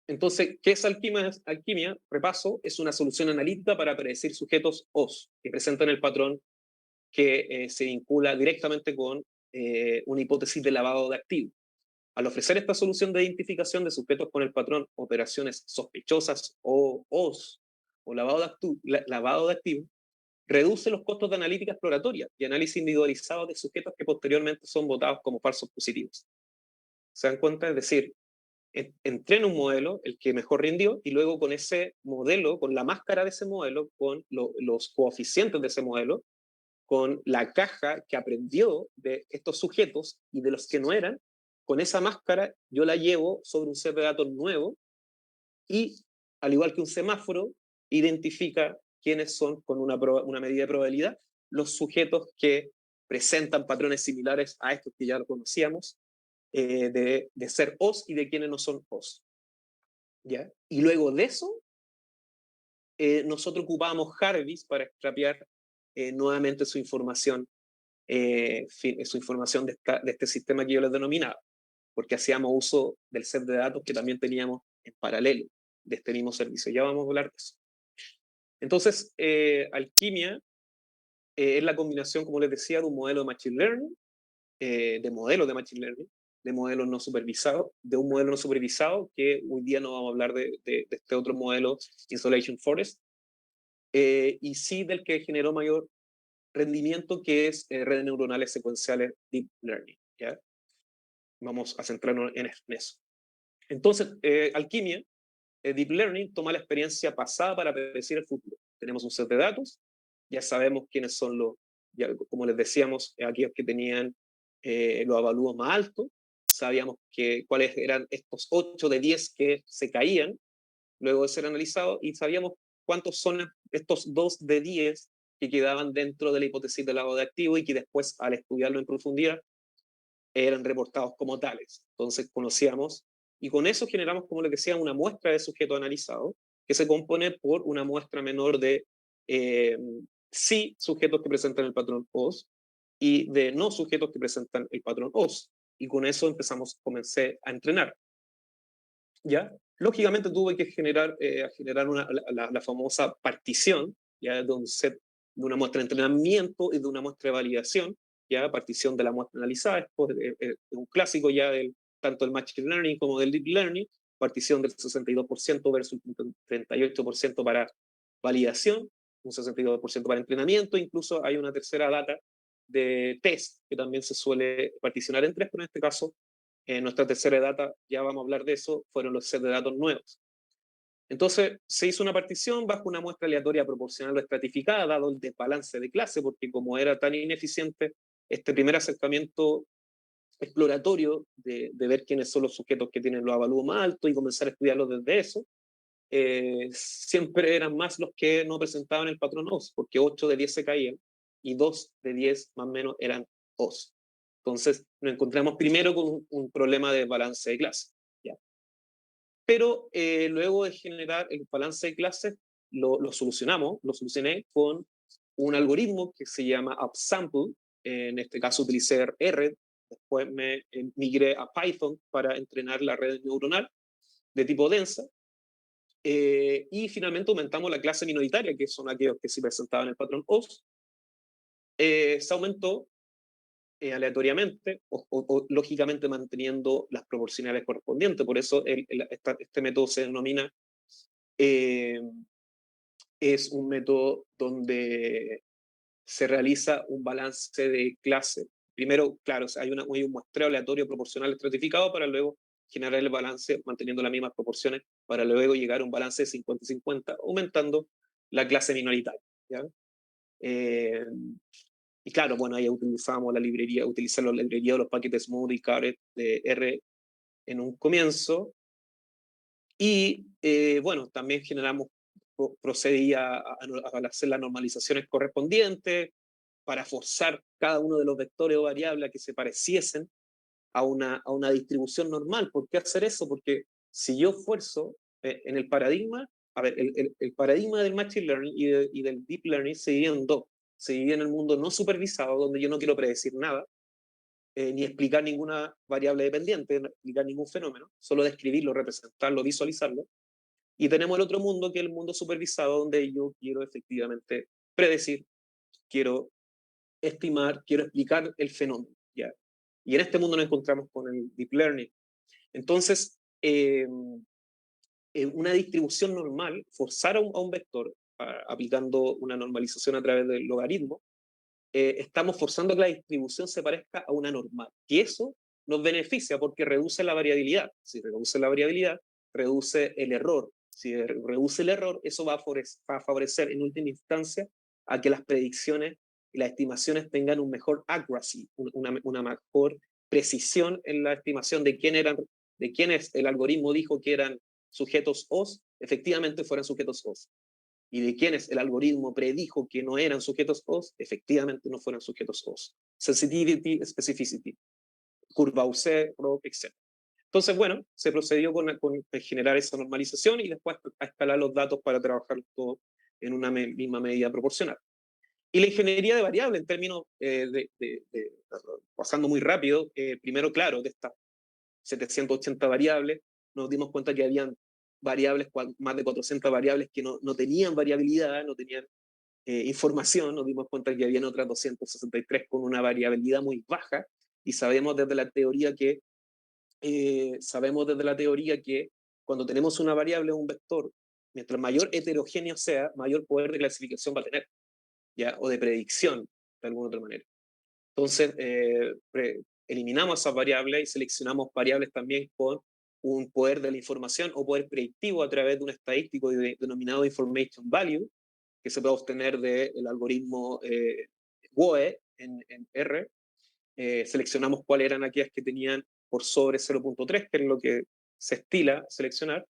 entonces, ¿qué es alquimia? Alquimia, repaso, es una solución analítica para predecir sujetos OS que presentan el patrón que se vincula directamente con una hipótesis de lavado de activos. Al ofrecer esta solución de identificación de sujetos con el patrón operaciones sospechosas o OS o lavado de activos, reduce los costos de analítica exploratoria y análisis individualizado de sujetos que posteriormente son votados como falsos positivos. ¿Se dan cuenta? Es decir, entrena un modelo, el que mejor rindió, y luego con ese modelo, con la máscara de ese modelo, con los coeficientes de ese modelo, con la caja que aprendió de estos sujetos y de los que no eran, con esa máscara yo la llevo sobre un set de datos nuevo y, al igual que un semáforo, identifica quiénes son, con una medida de probabilidad, los sujetos que presentan patrones similares a estos que ya lo conocíamos, de ser OS y de quienes no son OS. ¿Ya? Y luego de eso, nosotros ocupábamos Jarvis para extrapiar nuevamente su información de este sistema que yo les denominaba, porque hacíamos uso del set de datos que también teníamos en paralelo de este mismo servicio. Ya vamos a hablar de eso. Entonces, Alquimia es la combinación, como les decía, de un modelo de Machine Learning, de modelos de Machine Learning, de modelos no supervisados, de un modelo no supervisado, que hoy día no vamos a hablar de este otro modelo, Isolation Forest, y sí del que generó mayor rendimiento, que es redes neuronales secuenciales Deep Learning. ¿Ya? Vamos a centrarnos en eso. Entonces, Alquimia, Deep Learning, toma la experiencia pasada para predecir el futuro. Tenemos un set de datos, ya sabemos quiénes son ya, como les decíamos, aquellos que tenían los avalúos más altos, sabíamos cuáles eran estos 8 de 10 que se caían luego de ser analizados, y sabíamos cuántos son estos 2 de 10 que quedaban dentro de la hipótesis del lavado de activos y que después, al estudiarlo en profundidad, eran reportados como tales. Entonces conocíamos, y con eso generamos, como les decía, una muestra de sujeto analizado, que se compone por una muestra menor de sí sujetos que presentan el patrón OS y de no sujetos que presentan el patrón OS. Y con eso comencé a entrenar. ¿Ya? Lógicamente tuve que generar la famosa partición, ¿ya? De un set, de una muestra de entrenamiento y de una muestra de validación, ¿ya? Partición de la muestra analizada, es un clásico ya tanto del Machine Learning como del Deep Learning, partición del 62% versus un 38% para validación, un 62% para entrenamiento, incluso hay una tercera data de test que también se suele particionar en tres, pero en este caso nuestra tercera data, ya vamos a hablar de eso, fueron los sets de datos nuevos. Entonces, se hizo una partición bajo una muestra aleatoria proporcional o estratificada, dado el desbalance de clase, porque como era tan ineficiente este primer acercamiento exploratorio de ver quiénes son los sujetos que tienen los avalúos más altos y comenzar a estudiarlos desde eso, siempre eran más los que no presentaban el patrón OS, porque 8 de 10 se caían y 2 de 10 más o menos eran OS. Entonces nos encontramos primero con un problema de balance de clase. ¿Ya? Pero luego de generar el balance de clases, lo solucioné con un algoritmo que se llama upsample. En este caso utilicé R, después me migré a Python para entrenar la red neuronal de tipo densa, y finalmente aumentamos la clase minoritaria, que son aquellos que sí presentaban el patrón OS. Se aumentó aleatoriamente o lógicamente manteniendo las proporcionales correspondientes. Por eso este método se denomina, es un método donde se realiza un balance de clase. Primero, claro, hay un muestreo aleatorio proporcional estratificado para luego generar el balance manteniendo las mismas proporciones para luego llegar a un balance de 50-50, aumentando la clase minoritaria. ¿Ya? Y claro, bueno, ahí utilizamos la librería de los paquetes Smooth y Caret de R en un comienzo. Y bueno, también procedía a hacer las normalizaciones correspondientes para forzar cada uno de los vectores o variables a que se pareciesen a una distribución normal. ¿Por qué hacer eso? Porque si yo fuerzo en el paradigma, a ver, el paradigma del Machine Learning y del Deep Learning se divide en dos. Se divide en el mundo no supervisado, donde yo no quiero predecir nada, ni explicar ninguna variable dependiente, no explicar ningún fenómeno, solo describirlo, representarlo, visualizarlo. Y tenemos el otro mundo, que es el mundo supervisado, donde yo quiero efectivamente predecir, quiero estimar, quiero explicar el fenómeno, ¿ya? Y en este mundo nos encontramos con el Deep Learning. Entonces, una distribución normal, forzar a un vector, aplicando una normalización a través del logaritmo, estamos forzando que la distribución se parezca a una normal. Y eso nos beneficia porque reduce la variabilidad. Si reduce la variabilidad, reduce el error. Si reduce el error, eso va a favorecer en última instancia a que las predicciones y las estimaciones tengan un mejor accuracy, una mejor precisión en la estimación de quiénes el algoritmo dijo que eran sujetos OS, efectivamente fueran sujetos OS. Y de quienes el algoritmo predijo que no eran sujetos OS, efectivamente no fueran sujetos OS. Sensitivity, specificity, curva UC, ROC, etc. Entonces, bueno, se procedió con generar esa normalización y después a escalar los datos para trabajar todo en una misma medida proporcional. Y la ingeniería de variables, en términos, pasando muy rápido, primero, claro, de estas 780 variables, nos dimos cuenta que habían variables, más de 400 variables que no tenían variabilidad, no tenían información. Nos dimos cuenta que habían otras 263 con una variabilidad muy baja, y sabemos desde la teoría que cuando tenemos una variable o un vector, mientras mayor heterogéneo sea, mayor poder de clasificación va a tener, ¿ya? O de predicción, de alguna otra manera. Entonces, eliminamos esas variables y seleccionamos variables también con un poder de la información o poder predictivo a través de un estadístico denominado Information Value, que se puede obtener del algoritmo WOE en R. Seleccionamos cuáles eran aquellas que tenían por sobre 0.3, que es lo que se estila seleccionar,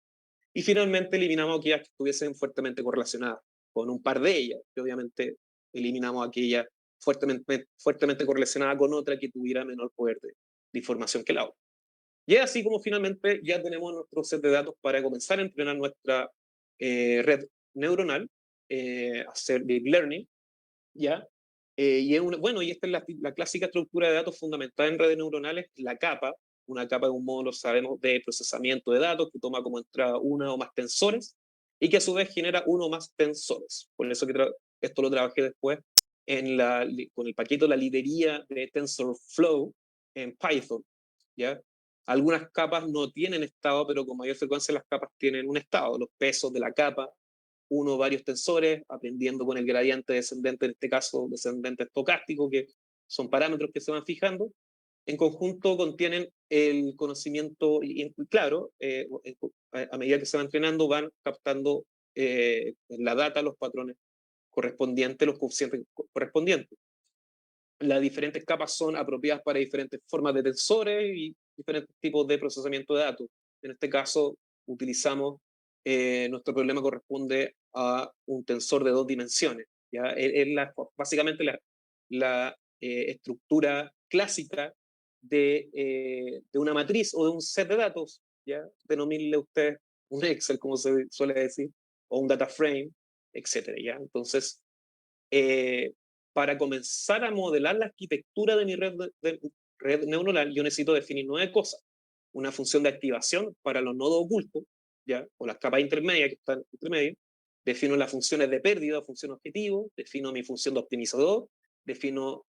y finalmente eliminamos aquellas que estuviesen fuertemente correlacionadas con un par de ellas, que obviamente eliminamos aquellas fuertemente correlacionada con otra que tuviera menor poder de información que la otra. Y es así como finalmente ya tenemos nuestro set de datos para comenzar a entrenar nuestra red neuronal, hacer deep learning, ¿ya? Y esta es la clásica estructura de datos fundamental en redes neuronales, la capa. Una capa de un módulo, sabemos, de procesamiento de datos que toma como entrada una o más tensores y que a su vez genera uno o más tensores. Por eso que esto lo trabajé después con el paquete, la librería de TensorFlow en Python, ¿ya? Algunas capas no tienen estado, pero con mayor frecuencia las capas tienen un estado. Los pesos de la capa, uno o varios tensores, aprendiendo con el gradiente descendente, en este caso descendente estocástico, que son parámetros que se van fijando. En conjunto contienen el conocimiento, y claro, a medida que se va entrenando van captando en la data los patrones correspondientes, los coeficientes correspondientes. Las diferentes capas son apropiadas para diferentes formas de tensores y diferentes tipos de procesamiento de datos. En este caso, utilizamos, nuestro problema corresponde a un tensor de 2 dimensiones. ¿Ya? Básicamente la estructura clásica de una matriz o de un set de datos, ¿ya? Denomínenle usted un Excel, como se suele decir, o un data frame, etc. ¿Ya? Entonces, para comenzar a modelar la arquitectura de mi red neuronal, yo necesito definir 9 cosas. Una función de activación para los nodos ocultos, ¿ya? O las capas intermedias que están entre medio. Defino las funciones de pérdida o función objetivo. Defino mi función de optimizador. Defino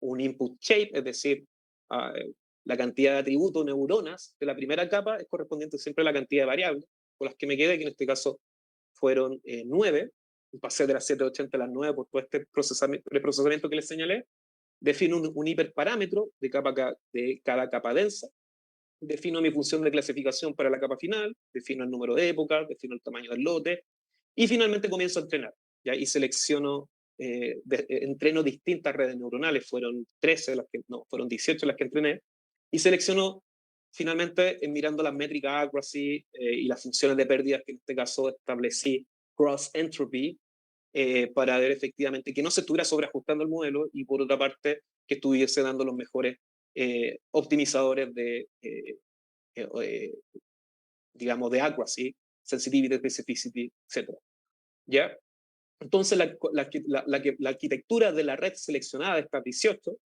un input shape, es decir, la cantidad de atributos, neuronas de la primera capa es correspondiente siempre a la cantidad de variables con las que me quedé, que en este caso fueron 9. Pasé de las 780 a las 9 por todo este preprocesamiento que les señalé. Defino un hiperparámetro de cada capa densa. Defino mi función de clasificación para la capa final. Defino el número de épocas. Defino el tamaño del lote. Y finalmente comienzo a entrenar. ¿Ya? Y selecciono, entreno distintas redes neuronales. Fueron 18 las que entrené. Y selecciono finalmente, mirando las métricas accuracy y las funciones de pérdidas que en este caso establecí cross entropy, para ver efectivamente que no se estuviera sobreajustando el modelo y por otra parte que estuviese dando los mejores optimizadores digamos, de accuracy, sensitivity, specificity, etc. ¿Ya? Entonces la arquitectura de la red seleccionada de estas 18,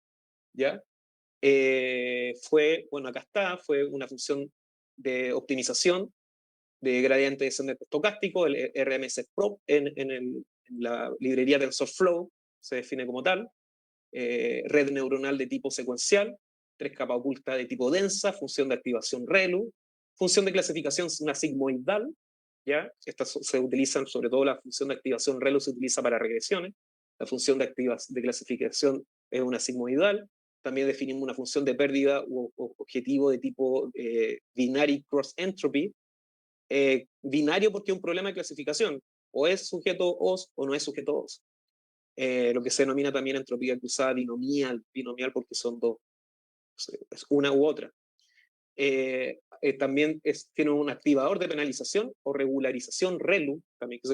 ¿ya? Acá está, fue una función de optimización de gradiente descendente estocástico, el RMS-Prop en la librería TensorFlow se define como tal, red neuronal de tipo secuencial, 3 capas ocultas de tipo densa, función de activación ReLU, función de clasificación una sigmoidal, ¿ya? Estas se utilizan, sobre todo la función de activación ReLU se utiliza para regresiones, la función de clasificación es una sigmoidal, también definimos una función de pérdida o objetivo de tipo binary cross entropy, binario porque es un problema de clasificación, o es sujeto OS o no es sujeto OS. Lo que se denomina también entropía cruzada binomial porque son dos, es una u otra. También tiene un activador de penalización o regularización ReLU, también que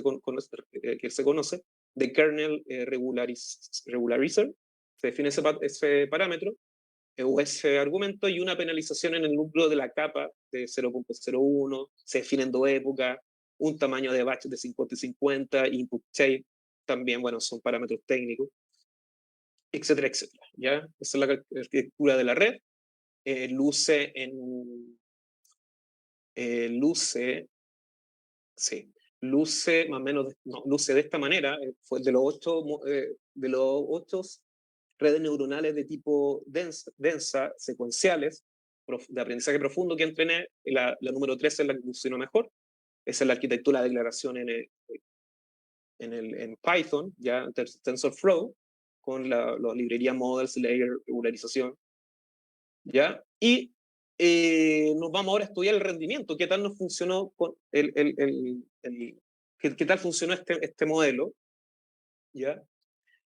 se conoce, de kernel regularizer, se define ese parámetro, o ese argumento, y una penalización en el núcleo de la capa de 0.01, se definen 2 épocas, un tamaño de batch de 50 y 50, input shape, también, bueno, son parámetros técnicos, etcétera, etcétera, ¿ya? Esa es la arquitectura de la red. Luce más o menos, no, luce de esta manera, fue de los 8 redes neuronales de tipo densa secuenciales, de aprendizaje profundo que entrené, la número 13 es la que funcionó mejor, esa es la arquitectura de declaración en Python, ya TensorFlow, con la librería Models, Layer, Regularización, ¿ya? Y nos vamos ahora a estudiar el rendimiento, qué tal nos funcionó con qué tal funcionó este modelo, ¿ya?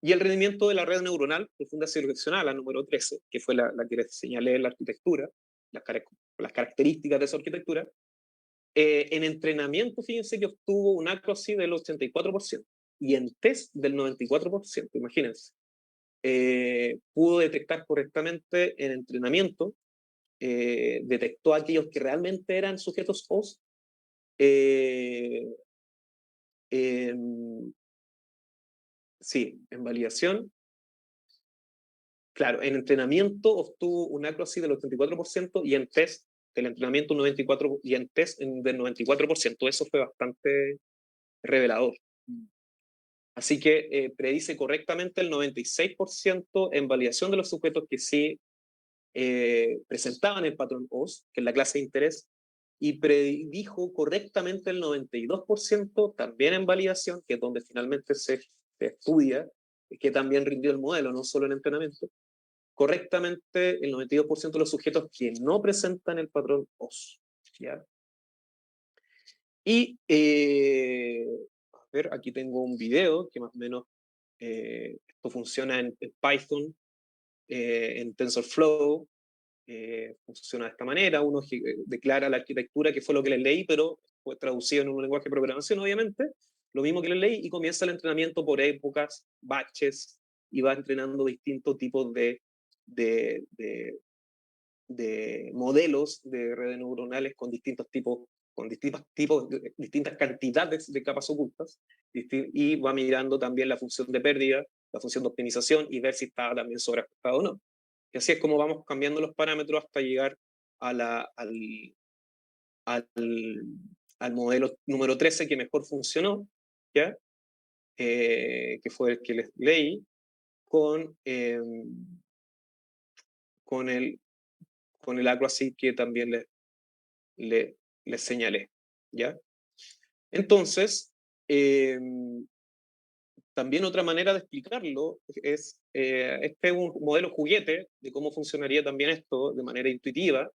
Y el rendimiento de la red neuronal profunda bidireccional, la número 13, que fue la que les señalé en la arquitectura, las características de esa arquitectura, en entrenamiento, fíjense que obtuvo un accuracy del 84%, y en test del 94%, imagínense. Pudo detectar correctamente en entrenamiento, detectó a aquellos que realmente eran sujetos OS, sí, en validación. Claro, en entrenamiento obtuvo un accuracy del 84% y en test del entrenamiento un 94%, y en test del 94%. Eso fue bastante revelador. Así que predice correctamente el 96% en validación de los sujetos que sí presentaban el patrón OS, que es la clase de interés, y predijo correctamente el 92% también en validación, que es donde finalmente se estudia que también rindió el modelo, no solo en entrenamiento, correctamente el 92% de los sujetos que no presentan el patrón OS. ¿Ya? Y, a ver, aquí tengo un video que más o menos, esto funciona en Python, en TensorFlow, funciona de esta manera, uno declara la arquitectura, que fue lo que les leí, pero fue traducido en un lenguaje de programación, obviamente, lo mismo que les leí, y comienza el entrenamiento por épocas, batches, y va entrenando distintos tipos de modelos de redes neuronales con distintos tipos, distintas cantidades de capas ocultas, y va mirando también la función de pérdida, la función de optimización, y ver si está también sobreajustado o no. Y así es como vamos cambiando los parámetros hasta llegar al modelo número 13 que mejor funcionó, ¿ya? Que fue el que les leí, con el accuracy que también les señalé, ¿ya? Entonces, también otra manera de explicarlo es, este es un modelo juguete de cómo funcionaría también esto de manera intuitiva.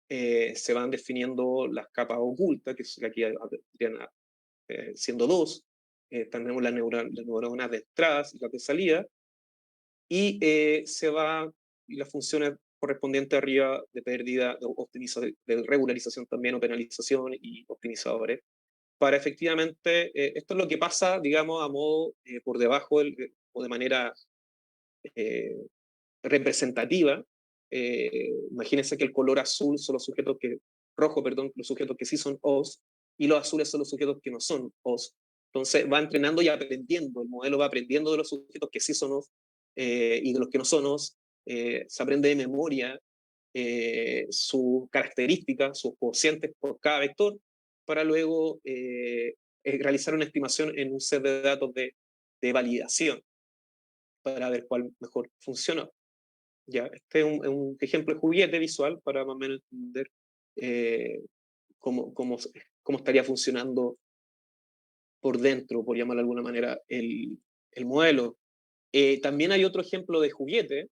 Se van definiendo las capas ocultas, que aquí siendo 2, tenemos las neuronas de entrada y las de salida, y las funciones correspondientes arriba de pérdida, de regularización también, o penalización y optimizadores, para efectivamente, esto es lo que pasa, digamos, a modo por debajo o de manera representativa. Imagínense que el color azul son los sujetos rojo, perdón, los sujetos que sí son OS, y los azules son los sujetos que no son OS. Entonces va entrenando y aprendiendo, el modelo va aprendiendo de los sujetos que sí son OS y de los que no son OS, se aprende de memoria sus características, sus cocientes por cada vector, para luego realizar una estimación en un set de datos de validación, para ver cuál mejor funciona. ¿Ya? Este es un ejemplo de juguete visual para más o menos entender cómo estaría funcionando por dentro, por llamarlo de alguna manera, el modelo. También hay otro ejemplo de juguete,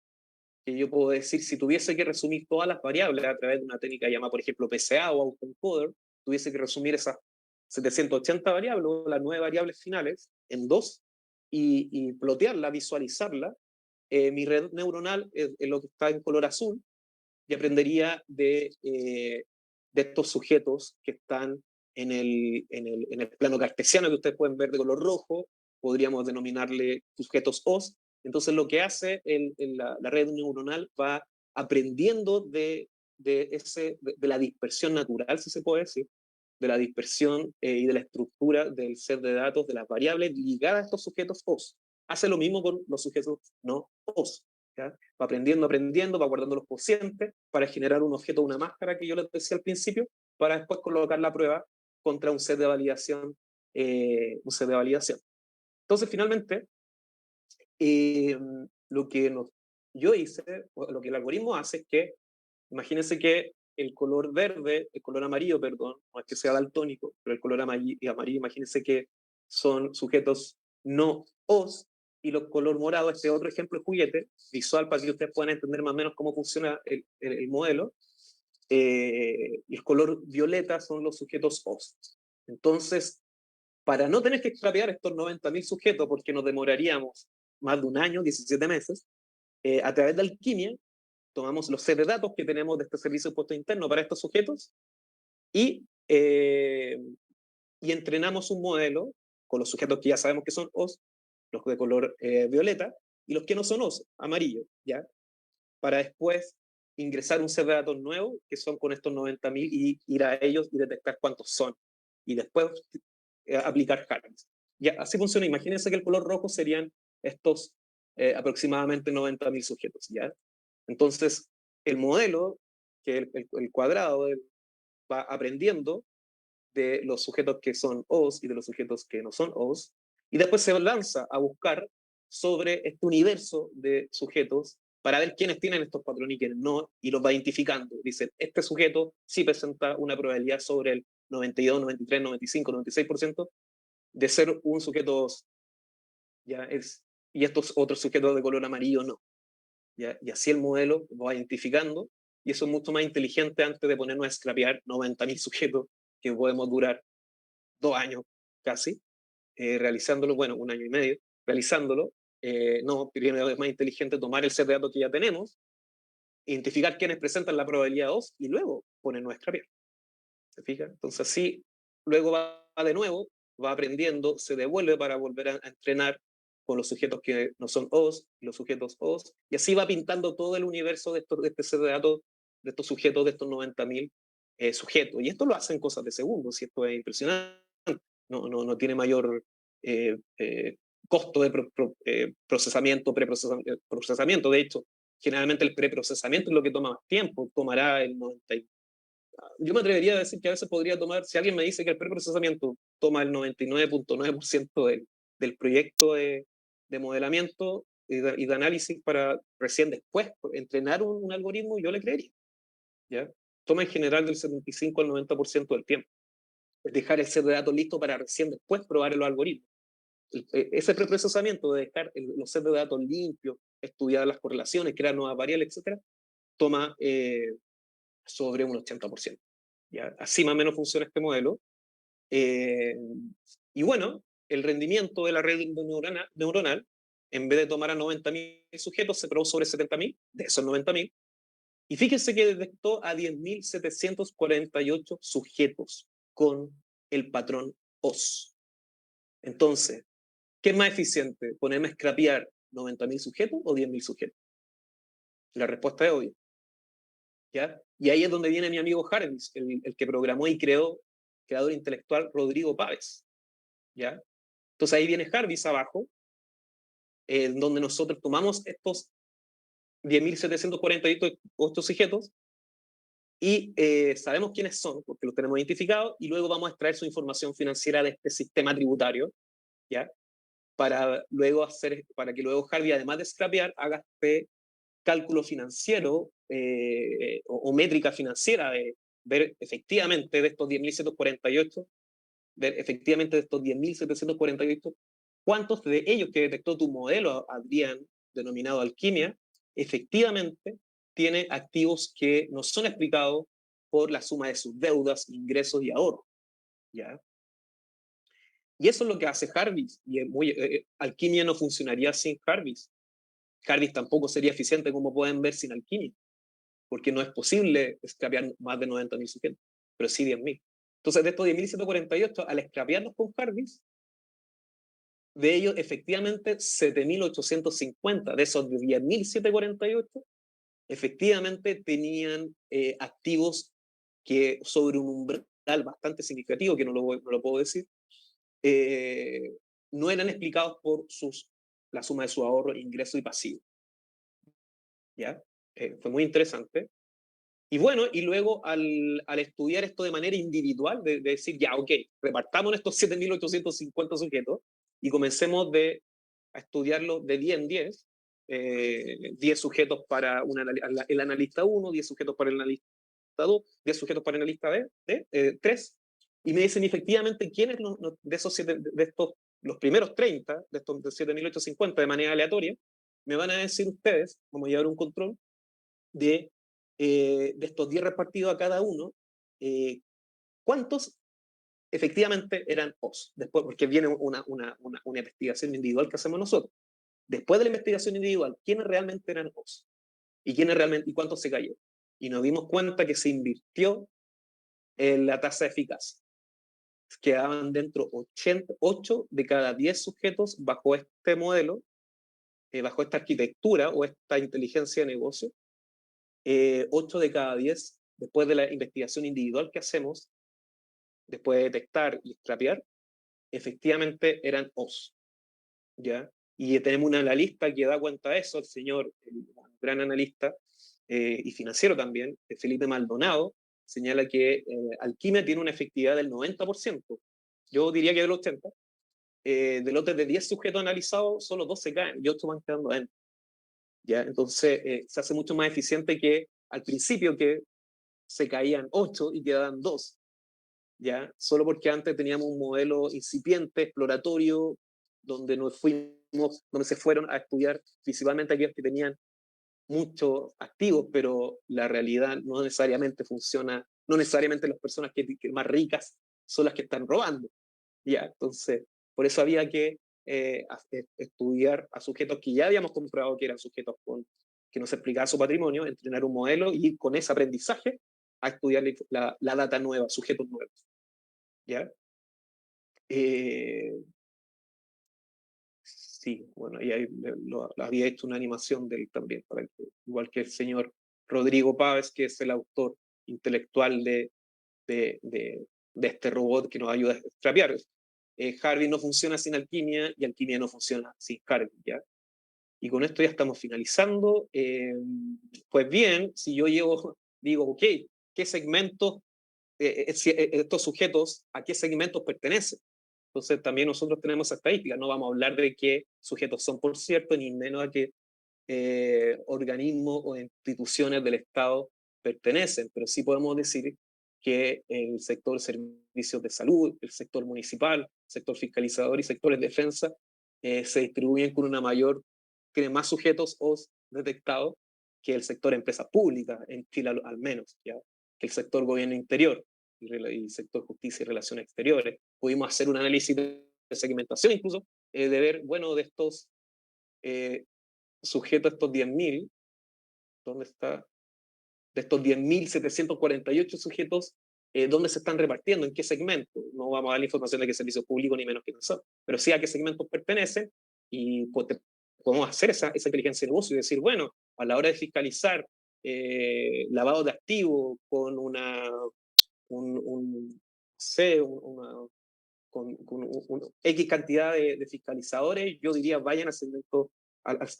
que yo puedo decir, si tuviese que resumir todas las variables a través de una técnica llamada, por ejemplo, PCA o autoencoder, tuviese que resumir esas 780 variables, o las 9 variables finales, en dos, y plotearla, visualizarla. Mi red neuronal es lo que está en color azul, y aprendería de estos sujetos que están en el plano cartesiano, que ustedes pueden ver de color rojo, podríamos denominarle sujetos OS. Entonces lo que hace la red neuronal va aprendiendo de la dispersión natural, si se puede decir, de la dispersión y de la estructura del set de datos de las variables ligadas a estos sujetos OS. Hace lo mismo con los sujetos no OS. ¿Ya? Va aprendiendo, va guardando los cocientes para generar un objeto, una máscara que yo les decía al principio, para después colocar la prueba contra un set de validación. Entonces, finalmente, lo que yo hice, lo que el algoritmo hace es que, imagínense que el color verde, el color amarillo, perdón, no es que sea daltónico, pero el color amarillo, imagínense que son sujetos no OS, y el color morado, este otro ejemplo de juguete visual para que ustedes puedan entender más o menos cómo funciona el modelo, y el color violeta son los sujetos OS. Entonces, para no tener que extrapear estos 90.000 sujetos, porque nos demoraríamos más de un año, 17 meses, a través de alquimia, tomamos los set de datos que tenemos de este servicio de puesto interno para estos sujetos y entrenamos un modelo con los sujetos que ya sabemos que son OS, los de color violeta, y los que no son OS, amarillo, ¿ya? Para después ingresar un set de datos nuevo, que son con estos 90.000, y ir a ellos y detectar cuántos son. Y después aplicar Harris. Ya, así funciona. Imagínense que el color rojo serían estos aproximadamente 90.000 sujetos, ¿ya? Entonces, el modelo, que el cuadrado va aprendiendo de los sujetos que son OS y de los sujetos que no son OS, y después se lanza a buscar sobre este universo de sujetos para ver quiénes tienen estos patrones y quiénes no, y los va identificando. Dicen, este sujeto sí presenta una probabilidad sobre el 92, 93, 95, 96% de ser un sujeto OS, ¿ya? Y estos otros sujetos de color amarillo no. ¿Ya? Y así el modelo va identificando, y eso es mucho más inteligente antes de ponernos a scrapear 90.000 sujetos que podemos durar 2 años casi, realizándolo, bueno, un año y medio, realizándolo. No, primero es más inteligente tomar el set de datos que ya tenemos, identificar quiénes presentan la probabilidad 2 y luego ponernos a scrapear. ¿Se fija? Entonces así, luego va de nuevo, va aprendiendo, se devuelve para volver a entrenar con los sujetos que no son OS, los sujetos OS, y así va pintando todo el universo de este set de datos, de estos sujetos, de estos 90.000 sujetos. Y esto lo hacen cosas de segundos, y esto es impresionante. No tiene mayor costo de procesamiento, preprocesamiento. De hecho, generalmente el preprocesamiento es lo que toma más tiempo, tomará el 90. Yo me atrevería a decir que a veces podría tomar, si alguien me dice que el preprocesamiento toma el 99.9% del proyecto de modelamiento y de análisis para recién después entrenar un algoritmo, yo le creería. ¿Ya? Toma en general del 75 al 90% del tiempo. Es dejar el set de datos listo para recién después probar los algoritmos. Ese preprocesamiento de dejar los sets de datos limpios, estudiar las correlaciones, crear nuevas variables, etc., toma sobre un 80%. ¿Ya? Así más o menos funciona este modelo. Y bueno, el rendimiento de la red neuronal, en vez de tomar a 90.000 sujetos, se probó sobre 70.000, de esos 90.000. Y fíjense que detectó a 10.748 sujetos con el patrón OS. Entonces, ¿qué es más eficiente? ¿Ponerme a scrapear 90.000 sujetos o 10.000 sujetos? La respuesta es obvia. ¿Ya? Y ahí es donde viene mi amigo Jarvis, el que programó y creador intelectual Rodrigo Páez. ¿Ya? Entonces ahí viene Jarvis abajo, donde nosotros tomamos estos 10.748 sujetos, y sabemos quiénes son, porque los tenemos identificados, y luego vamos a extraer su información financiera de este sistema tributario, ¿ya? Para que luego Harvey, además de scrapear, haga este cálculo financiero o métrica financiera de ver efectivamente de estos 10.748, ver efectivamente de estos 10.748, cuántos de ellos que detectó tu modelo, Adrián, denominado alquimia, efectivamente tiene activos que no son explicados por la suma de sus deudas, ingresos y ahorros, ¿ya? Y eso es lo que hace Harvest, y alquimia no funcionaría sin Harvest. Harvest tampoco sería eficiente, como pueden ver, sin alquimia, porque no es posible scrapear más de 90.000 sujetos, pero sí 10.000. Entonces, de estos 10.148, al scrapearnos con Harvest, de ellos efectivamente 7.850 de esos 10.748 efectivamente tenían activos que sobre un umbral bastante significativo, que no lo puedo decir, no eran explicados por la suma de su ahorro, ingreso y pasivo. ¿Ya? Fue muy interesante. Y bueno, y luego al estudiar esto de manera individual, de decir, ya, ok, repartamos estos 7.850 sujetos y comencemos a estudiarlo de 10 en 10, 10 sujetos para el analista 1, 10 sujetos para el analista 2, 10 sujetos para el analista 3, y me dicen efectivamente quiénes de esos los primeros 30, de estos 7.850 de manera aleatoria, me van a decir ustedes, vamos a llevar un control, de estos 10 repartidos a cada uno, ¿cuántos efectivamente eran OS? Después, porque viene una investigación individual que hacemos nosotros. Después de la investigación individual, ¿quiénes realmente eran OS? ¿Y cuántos se cayó? Y nos dimos cuenta que se invirtió en la tasa de eficacia. Quedaban dentro 8 de cada 10 sujetos bajo este modelo, bajo esta arquitectura o esta inteligencia de negocio. 8 de cada 10, después de la investigación individual que hacemos, después de detectar y scrapear, efectivamente eran OS, ¿ya? Y tenemos una analista que da cuenta de eso, el señor, el gran analista y financiero también, Felipe Maldonado, señala que Alquimia tiene una efectividad del 90%, yo diría que del 80%, de lotes de 10 sujetos analizados, solo 2 se caen y 8 van quedando adentro, ¿ya? Entonces se hace mucho más eficiente que al principio, que se caían 8 y quedaban 2, ¿ya? Solo porque antes teníamos un modelo incipiente, exploratorio, donde donde se fueron a estudiar principalmente aquellos que tenían muchos activos, pero la realidad no necesariamente funciona, no necesariamente las personas que más ricas son las que están robando, ¿ya? Entonces, por eso había que estudiar a sujetos que ya habíamos comprobado que eran sujetos que nos explicaba su patrimonio, entrenar un modelo y con ese aprendizaje a estudiar la data nueva, sujetos nuevos, ¿ya? Sí, bueno, y ahí había hecho una animación de él también, igual que el señor Rodrigo Páez, que es el autor intelectual de este robot que nos ayuda a scrapear. Harvey no funciona sin alquimia y alquimia no funciona sin Harvey, ¿ya? Y con esto ya estamos finalizando. Pues bien, si yo digo, ok, ¿qué segmentos, estos sujetos, a qué segmentos pertenecen? Entonces también nosotros tenemos estadísticas, no vamos a hablar de qué sujetos son, por cierto, ni menos a qué organismos o instituciones del Estado pertenecen, pero sí podemos decir que el sector servicios de salud, el sector municipal, sector fiscalizador y sectores de defensa se distribuyen con tienen más sujetos detectados que el sector empresas públicas, en Chile al menos, ¿ya? Que el sector gobierno interior y sector justicia y relaciones exteriores. Pudimos hacer un análisis de segmentación incluso, de ver, bueno, de estos sujetos, estos 10.000, ¿dónde está? De estos 10.748 sujetos, ¿dónde se están repartiendo? ¿En qué segmento? No vamos a dar la información de qué servicio público ni menos que son, pero sí a qué segmentos pertenecen y pues, podemos hacer esa inteligencia de negocio y decir, bueno, a la hora de fiscalizar lavado de activos con no sé, con X cantidad de fiscalizadores, yo diría vayan al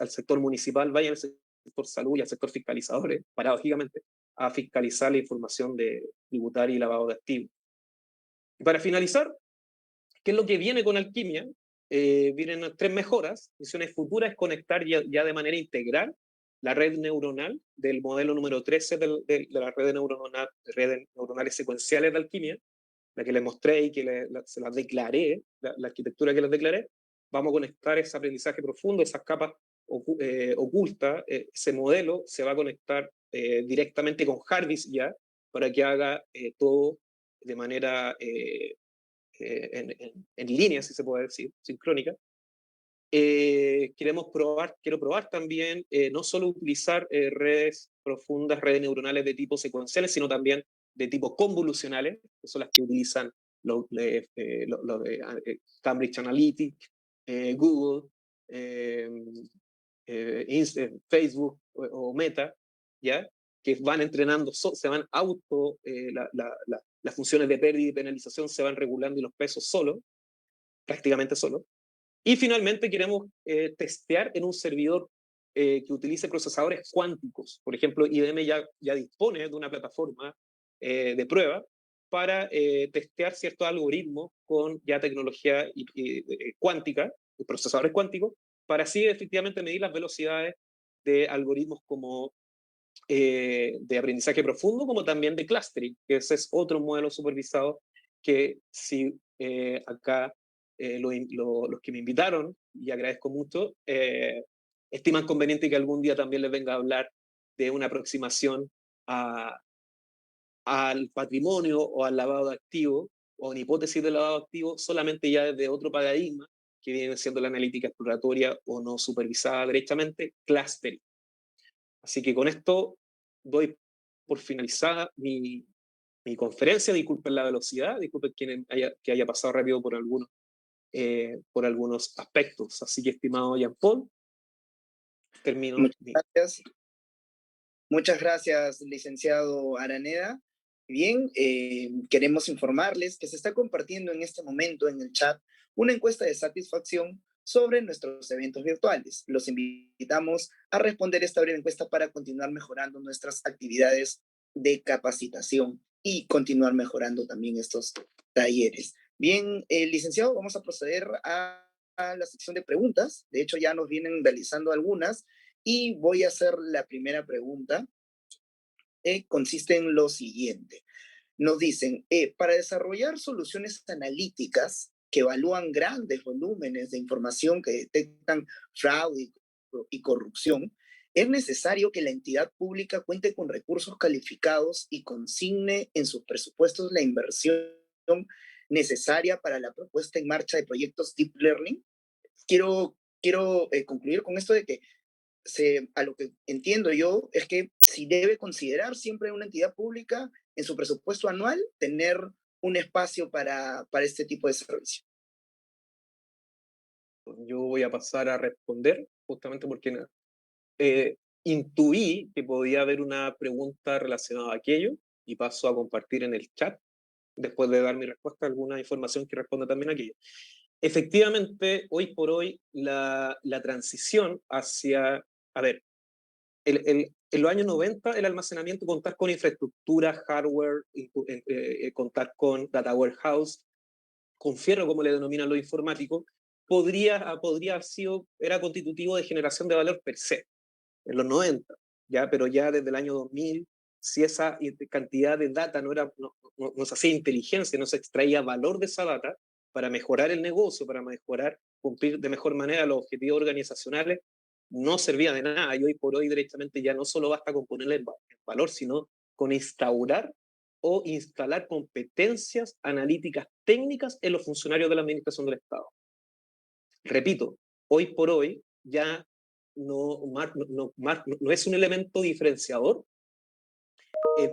sector municipal, vayan al sector salud y al sector fiscalizadores, paradójicamente, a fiscalizar la información de tributaria y lavado de activos. Y para finalizar, ¿qué es lo que viene con Alquimia? Vienen 3 mejoras. Misiones futuras es conectar ya de manera integral la red neuronal del modelo número 13 de la redes neuronales secuenciales de Alquimia, la que les mostré y que se las declaré, la arquitectura que les declaré. Vamos a conectar ese aprendizaje profundo, esas capas ocultas. Ese modelo se va a conectar directamente con Jarvis ya, para que haga todo de manera en línea, si se puede decir, sincrónica. Quiero probar también no solo utilizar redes profundas, redes neuronales de tipo secuenciales, sino también de tipo convolucionales, que son las que utilizan los de Cambridge Analytica, Google, Facebook o Meta, ¿ya? Que van entrenando, se van las funciones de pérdida y penalización se van regulando y los pesos solo, prácticamente solo. Y finalmente queremos testear en un servidor que utilice procesadores cuánticos. Por ejemplo, IBM ya dispone de una plataforma de prueba para testear ciertos algoritmos con ya tecnología cuántica, de procesadores cuánticos, para así efectivamente medir las velocidades de algoritmos como de aprendizaje profundo, como también de clustering, que ese es otro modelo supervisado que si acá los que me invitaron, y agradezco mucho, estiman conveniente que algún día también les venga a hablar de una aproximación al patrimonio o al lavado de activos, o una hipótesis de lavado de activos, solamente ya desde otro paradigma, que viene siendo la analítica exploratoria o no supervisada derechamente, clustering. Así que con esto doy por finalizada mi conferencia. Disculpen la velocidad, disculpen que haya pasado rápido por algunos aspectos. Así que, estimado Jean-Paul, termino. Muchas gracias. Muchas gracias, licenciado Araneda. Bien, queremos informarles que se está compartiendo en este momento en el chat una encuesta de satisfacción sobre nuestros eventos virtuales. Los invitamos a responder esta breve encuesta para continuar mejorando nuestras actividades de capacitación y continuar mejorando también estos talleres. Bien, licenciado, vamos a proceder a la sección de preguntas. De hecho, ya nos vienen realizando algunas y voy a hacer la primera pregunta. Consiste en lo siguiente. Nos dicen, para desarrollar soluciones analíticas que evalúan grandes volúmenes de información que detectan fraude y corrupción, es necesario que la entidad pública cuente con recursos calificados y consigne en sus presupuestos la inversión necesaria para la puesta en marcha de proyectos Deep Learning. Quiero concluir con esto de que a lo que entiendo yo es que si debe considerar siempre una entidad pública en su presupuesto anual tener un espacio para este tipo de servicio. Yo voy a pasar a responder, justamente porque intuí que podía haber una pregunta relacionada a aquello y paso a compartir en el chat, después de dar mi respuesta, alguna información que responda también a aquello. Efectivamente, hoy por hoy, la transición hacia, a ver, en los años 90 el almacenamiento, contar con infraestructura, hardware, contar con data warehouse, con fierro, como le denominan los informáticos, podría haber sido, era constitutivo de generación de valor per se, en los 90, ¿ya? Pero ya desde el año 2000, si esa cantidad de data no se hacía inteligencia, no se extraía valor de esa data para mejorar el negocio, para cumplir de mejor manera los objetivos organizacionales, no servía de nada. Y hoy por hoy, directamente, ya no solo basta con ponerle el valor, sino con instaurar o instalar competencias analíticas técnicas en los funcionarios de la administración del Estado. Repito, hoy por hoy ya no es un elemento diferenciador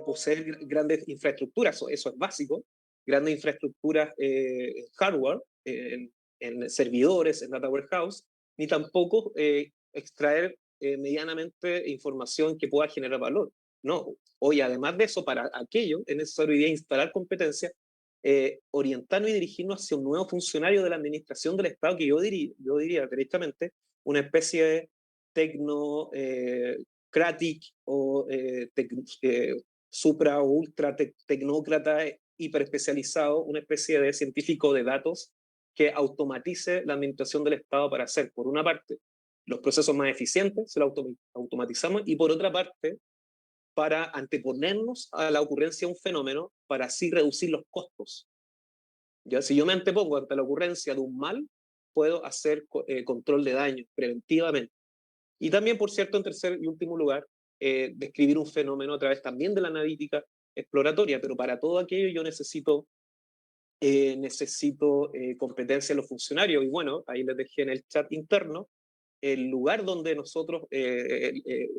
poseer grandes infraestructuras, eso es básico, grandes infraestructuras hardware, en servidores, en data warehouse, ni tampoco extraer medianamente información que pueda generar valor. No, hoy además de eso, para aquello es necesario hoy día instalar competencias, orientarnos y dirigirnos hacia un nuevo funcionario de la administración del Estado, que yo diría directamente una especie de tecnocratic o supra o ultra tecnócrata hiperespecializado, una especie de científico de datos que automatice la administración del Estado para hacer, por una parte, los procesos más eficientes, se lo automatizamos, y por otra parte, para anteponernos a la ocurrencia de un fenómeno, para así reducir los costos. ¿Ya? Si yo me antepongo ante la ocurrencia de un mal, puedo hacer control de daño preventivamente. Y también, por cierto, en tercer y último lugar, describir un fenómeno a través también de la analítica exploratoria, pero para todo aquello yo necesito competencia de los funcionarios. Y bueno, ahí les dejé en el chat interno el lugar donde nosotros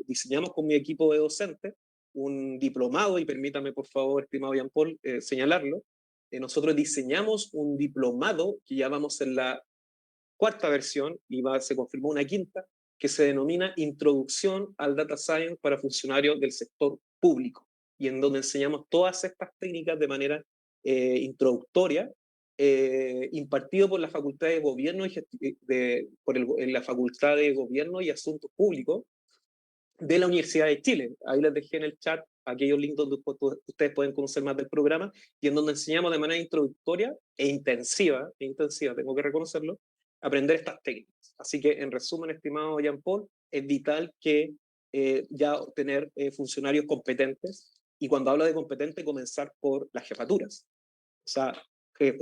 diseñamos con mi equipo de docentes un diplomado, y permítame por favor, estimado Jean Paul, señalarlo. Nosotros diseñamos un diplomado que ya vamos en la cuarta versión y se confirmó una quinta, que se denomina Introducción al Data Science para funcionarios del sector público, y en donde enseñamos todas estas técnicas de manera introductoria, impartido por la Facultad de Gobierno en la Facultad de Gobierno y Asuntos Públicos de la Universidad de Chile. Ahí les dejé en el chat aquellos links donde ustedes pueden conocer más del programa, y en donde enseñamos de manera introductoria e intensiva, tengo que reconocerlo, aprender estas técnicas. Así que, en resumen, estimado Jean Paul, es vital que ya tener funcionarios competentes, y cuando hablo de competente, comenzar por las jefaturas. O sea,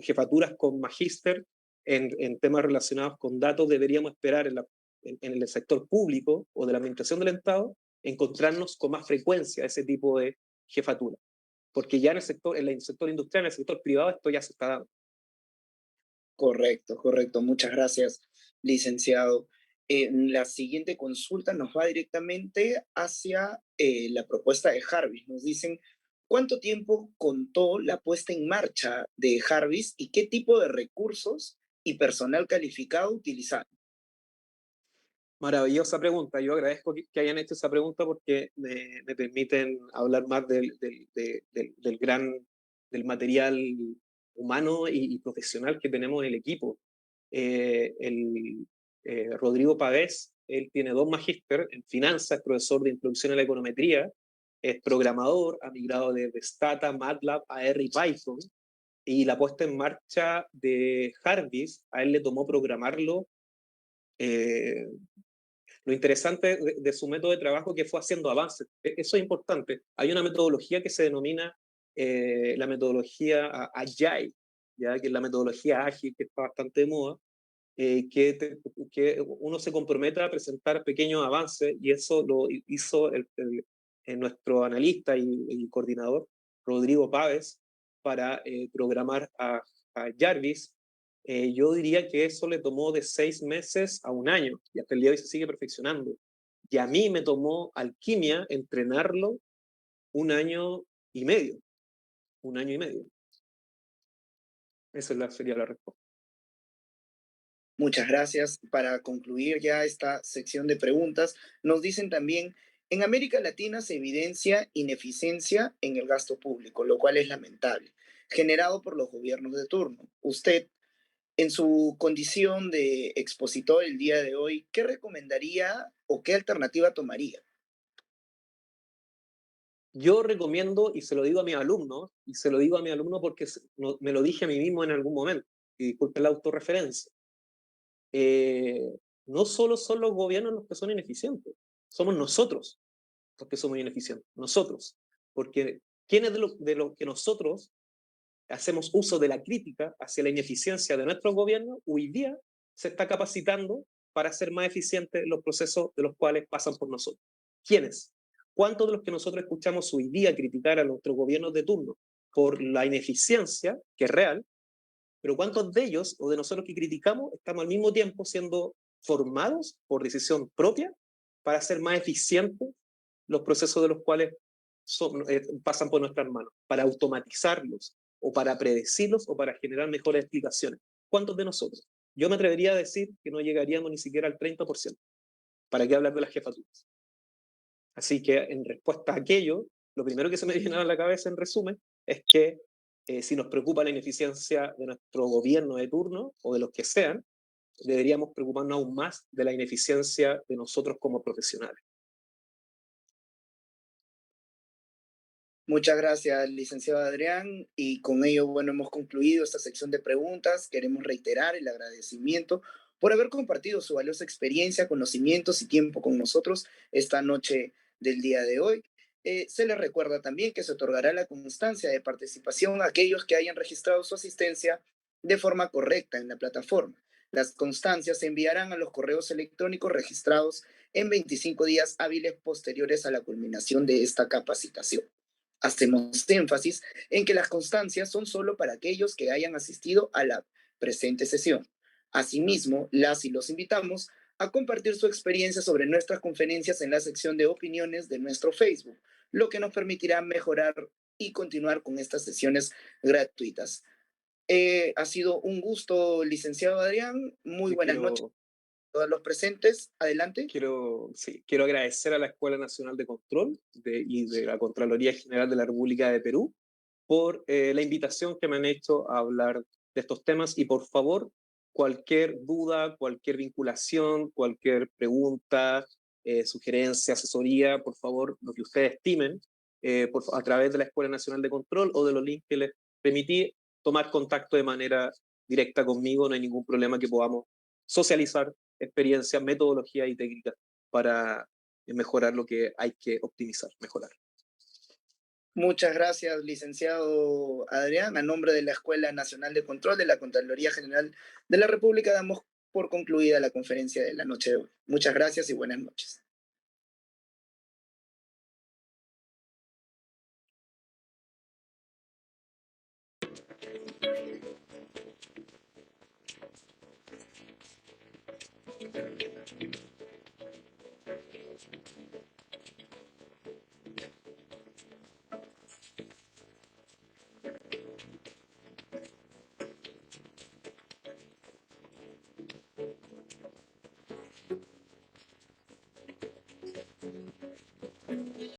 jefaturas con magíster en temas relacionados con datos. Deberíamos esperar en el sector público o de la administración del Estado encontrarnos con más frecuencia ese tipo de jefatura, porque ya en el sector industrial, en el sector privado, esto ya se está dando. Correcto, correcto. Muchas gracias, licenciado. La siguiente consulta nos va directamente hacia la propuesta de Jarvis. Nos dicen, ¿cuánto tiempo contó la puesta en marcha de Jarvis y qué tipo de recursos y personal calificado utilizaron? Maravillosa pregunta. Yo agradezco que hayan hecho esa pregunta, porque me permiten hablar más del material humano y profesional que tenemos en el equipo. Rodrigo Pavés, él tiene 2 magíster en finanzas, es profesor de introducción a la econometría, es programador, ha migrado de Stata, MATLAB a R y Python, y la puesta en marcha de Jarvis, a él le tomó programarlo. Lo interesante de su método de trabajo, que fue haciendo avances. Eso es importante. Hay una metodología que se denomina la metodología Agile, ¿ya? Que es la metodología ágil, que está bastante de moda, que uno se compromete a presentar pequeños avances, y eso lo hizo nuestro analista y coordinador, Rodrigo Pávez, para programar a Jarvis. Yo diría que eso le tomó de 6 meses a 1 año, y hasta el día de hoy se sigue perfeccionando. Y a mí me tomó Alquimia entrenarlo 1 año y medio. 1 año y medio. Esa sería la respuesta. Muchas gracias. Para concluir ya esta sección de preguntas, nos dicen también, en América Latina se evidencia ineficiencia en el gasto público, lo cual es lamentable, generado por los gobiernos de turno. Usted, en su condición de expositor el día de hoy, ¿qué recomendaría o qué alternativa tomaría? Yo recomiendo, y se lo digo a mis alumnos, y se lo digo a mis alumnos porque me lo dije a mí mismo en algún momento, y disculpen la autorreferencia, no solo son los gobiernos los que son ineficientes, somos nosotros los que somos ineficientes, nosotros. Porque ¿quiénes de lo que nosotros hacemos uso de la crítica hacia la ineficiencia de nuestros gobiernos, hoy día se está capacitando para hacer más eficientes los procesos de los cuales pasan por nosotros? ¿Quiénes? ¿Cuántos de los que nosotros escuchamos hoy día criticar a nuestros gobiernos de turno por la ineficiencia, que es real, pero cuántos de ellos o de nosotros que criticamos estamos al mismo tiempo siendo formados por decisión propia para hacer más eficientes los procesos de los cuales pasan por nuestras manos, para automatizarlos o para predecirlos o para generar mejores explicaciones? ¿Cuántos de nosotros? Yo me atrevería a decir que no llegaríamos ni siquiera al 30%. ¿Para qué hablar de las jefaturas? Así que, en respuesta a aquello, lo primero que se me viene a la cabeza, en resumen, es que si nos preocupa la ineficiencia de nuestro gobierno de turno o de los que sean, deberíamos preocuparnos aún más de la ineficiencia de nosotros como profesionales. Muchas gracias, licenciado Adrián. Y con ello, bueno, hemos concluido esta sección de preguntas. Queremos reiterar el agradecimiento por haber compartido su valiosa experiencia, conocimientos y tiempo con nosotros esta noche del día de hoy. Se les recuerda también que se otorgará la constancia de participación a aquellos que hayan registrado su asistencia de forma correcta en la plataforma. Las constancias se enviarán a los correos electrónicos registrados en 25 días hábiles posteriores a la culminación de esta capacitación. Hacemos énfasis en que las constancias son solo para aquellos que hayan asistido a la presente sesión. Asimismo, las y los invitamos a compartir su experiencia sobre nuestras conferencias en la sección de opiniones de nuestro Facebook, lo que nos permitirá mejorar y continuar con estas sesiones gratuitas. Ha sido un gusto, licenciado Adrián. Muy Sí, buenas noches a todos los presentes. Adelante. quiero agradecer a la Escuela Nacional de Control y de la Contraloría General de la República de Perú por la invitación que me han hecho a hablar de estos temas y por favor, cualquier duda, cualquier vinculación, cualquier pregunta, sugerencia, asesoría, por favor, lo que ustedes estimen, a través de la Escuela Nacional de Control o de los links que les permití, tomar contacto de manera directa conmigo, no hay ningún problema que podamos socializar experiencias, metodología y técnicas para mejorar lo que hay que optimizar, mejorar. Muchas gracias, licenciado Adrián. A nombre de la Escuela Nacional de Control de la Contraloría General de la República, damos por concluida la conferencia de la noche de hoy. Muchas gracias y buenas noches.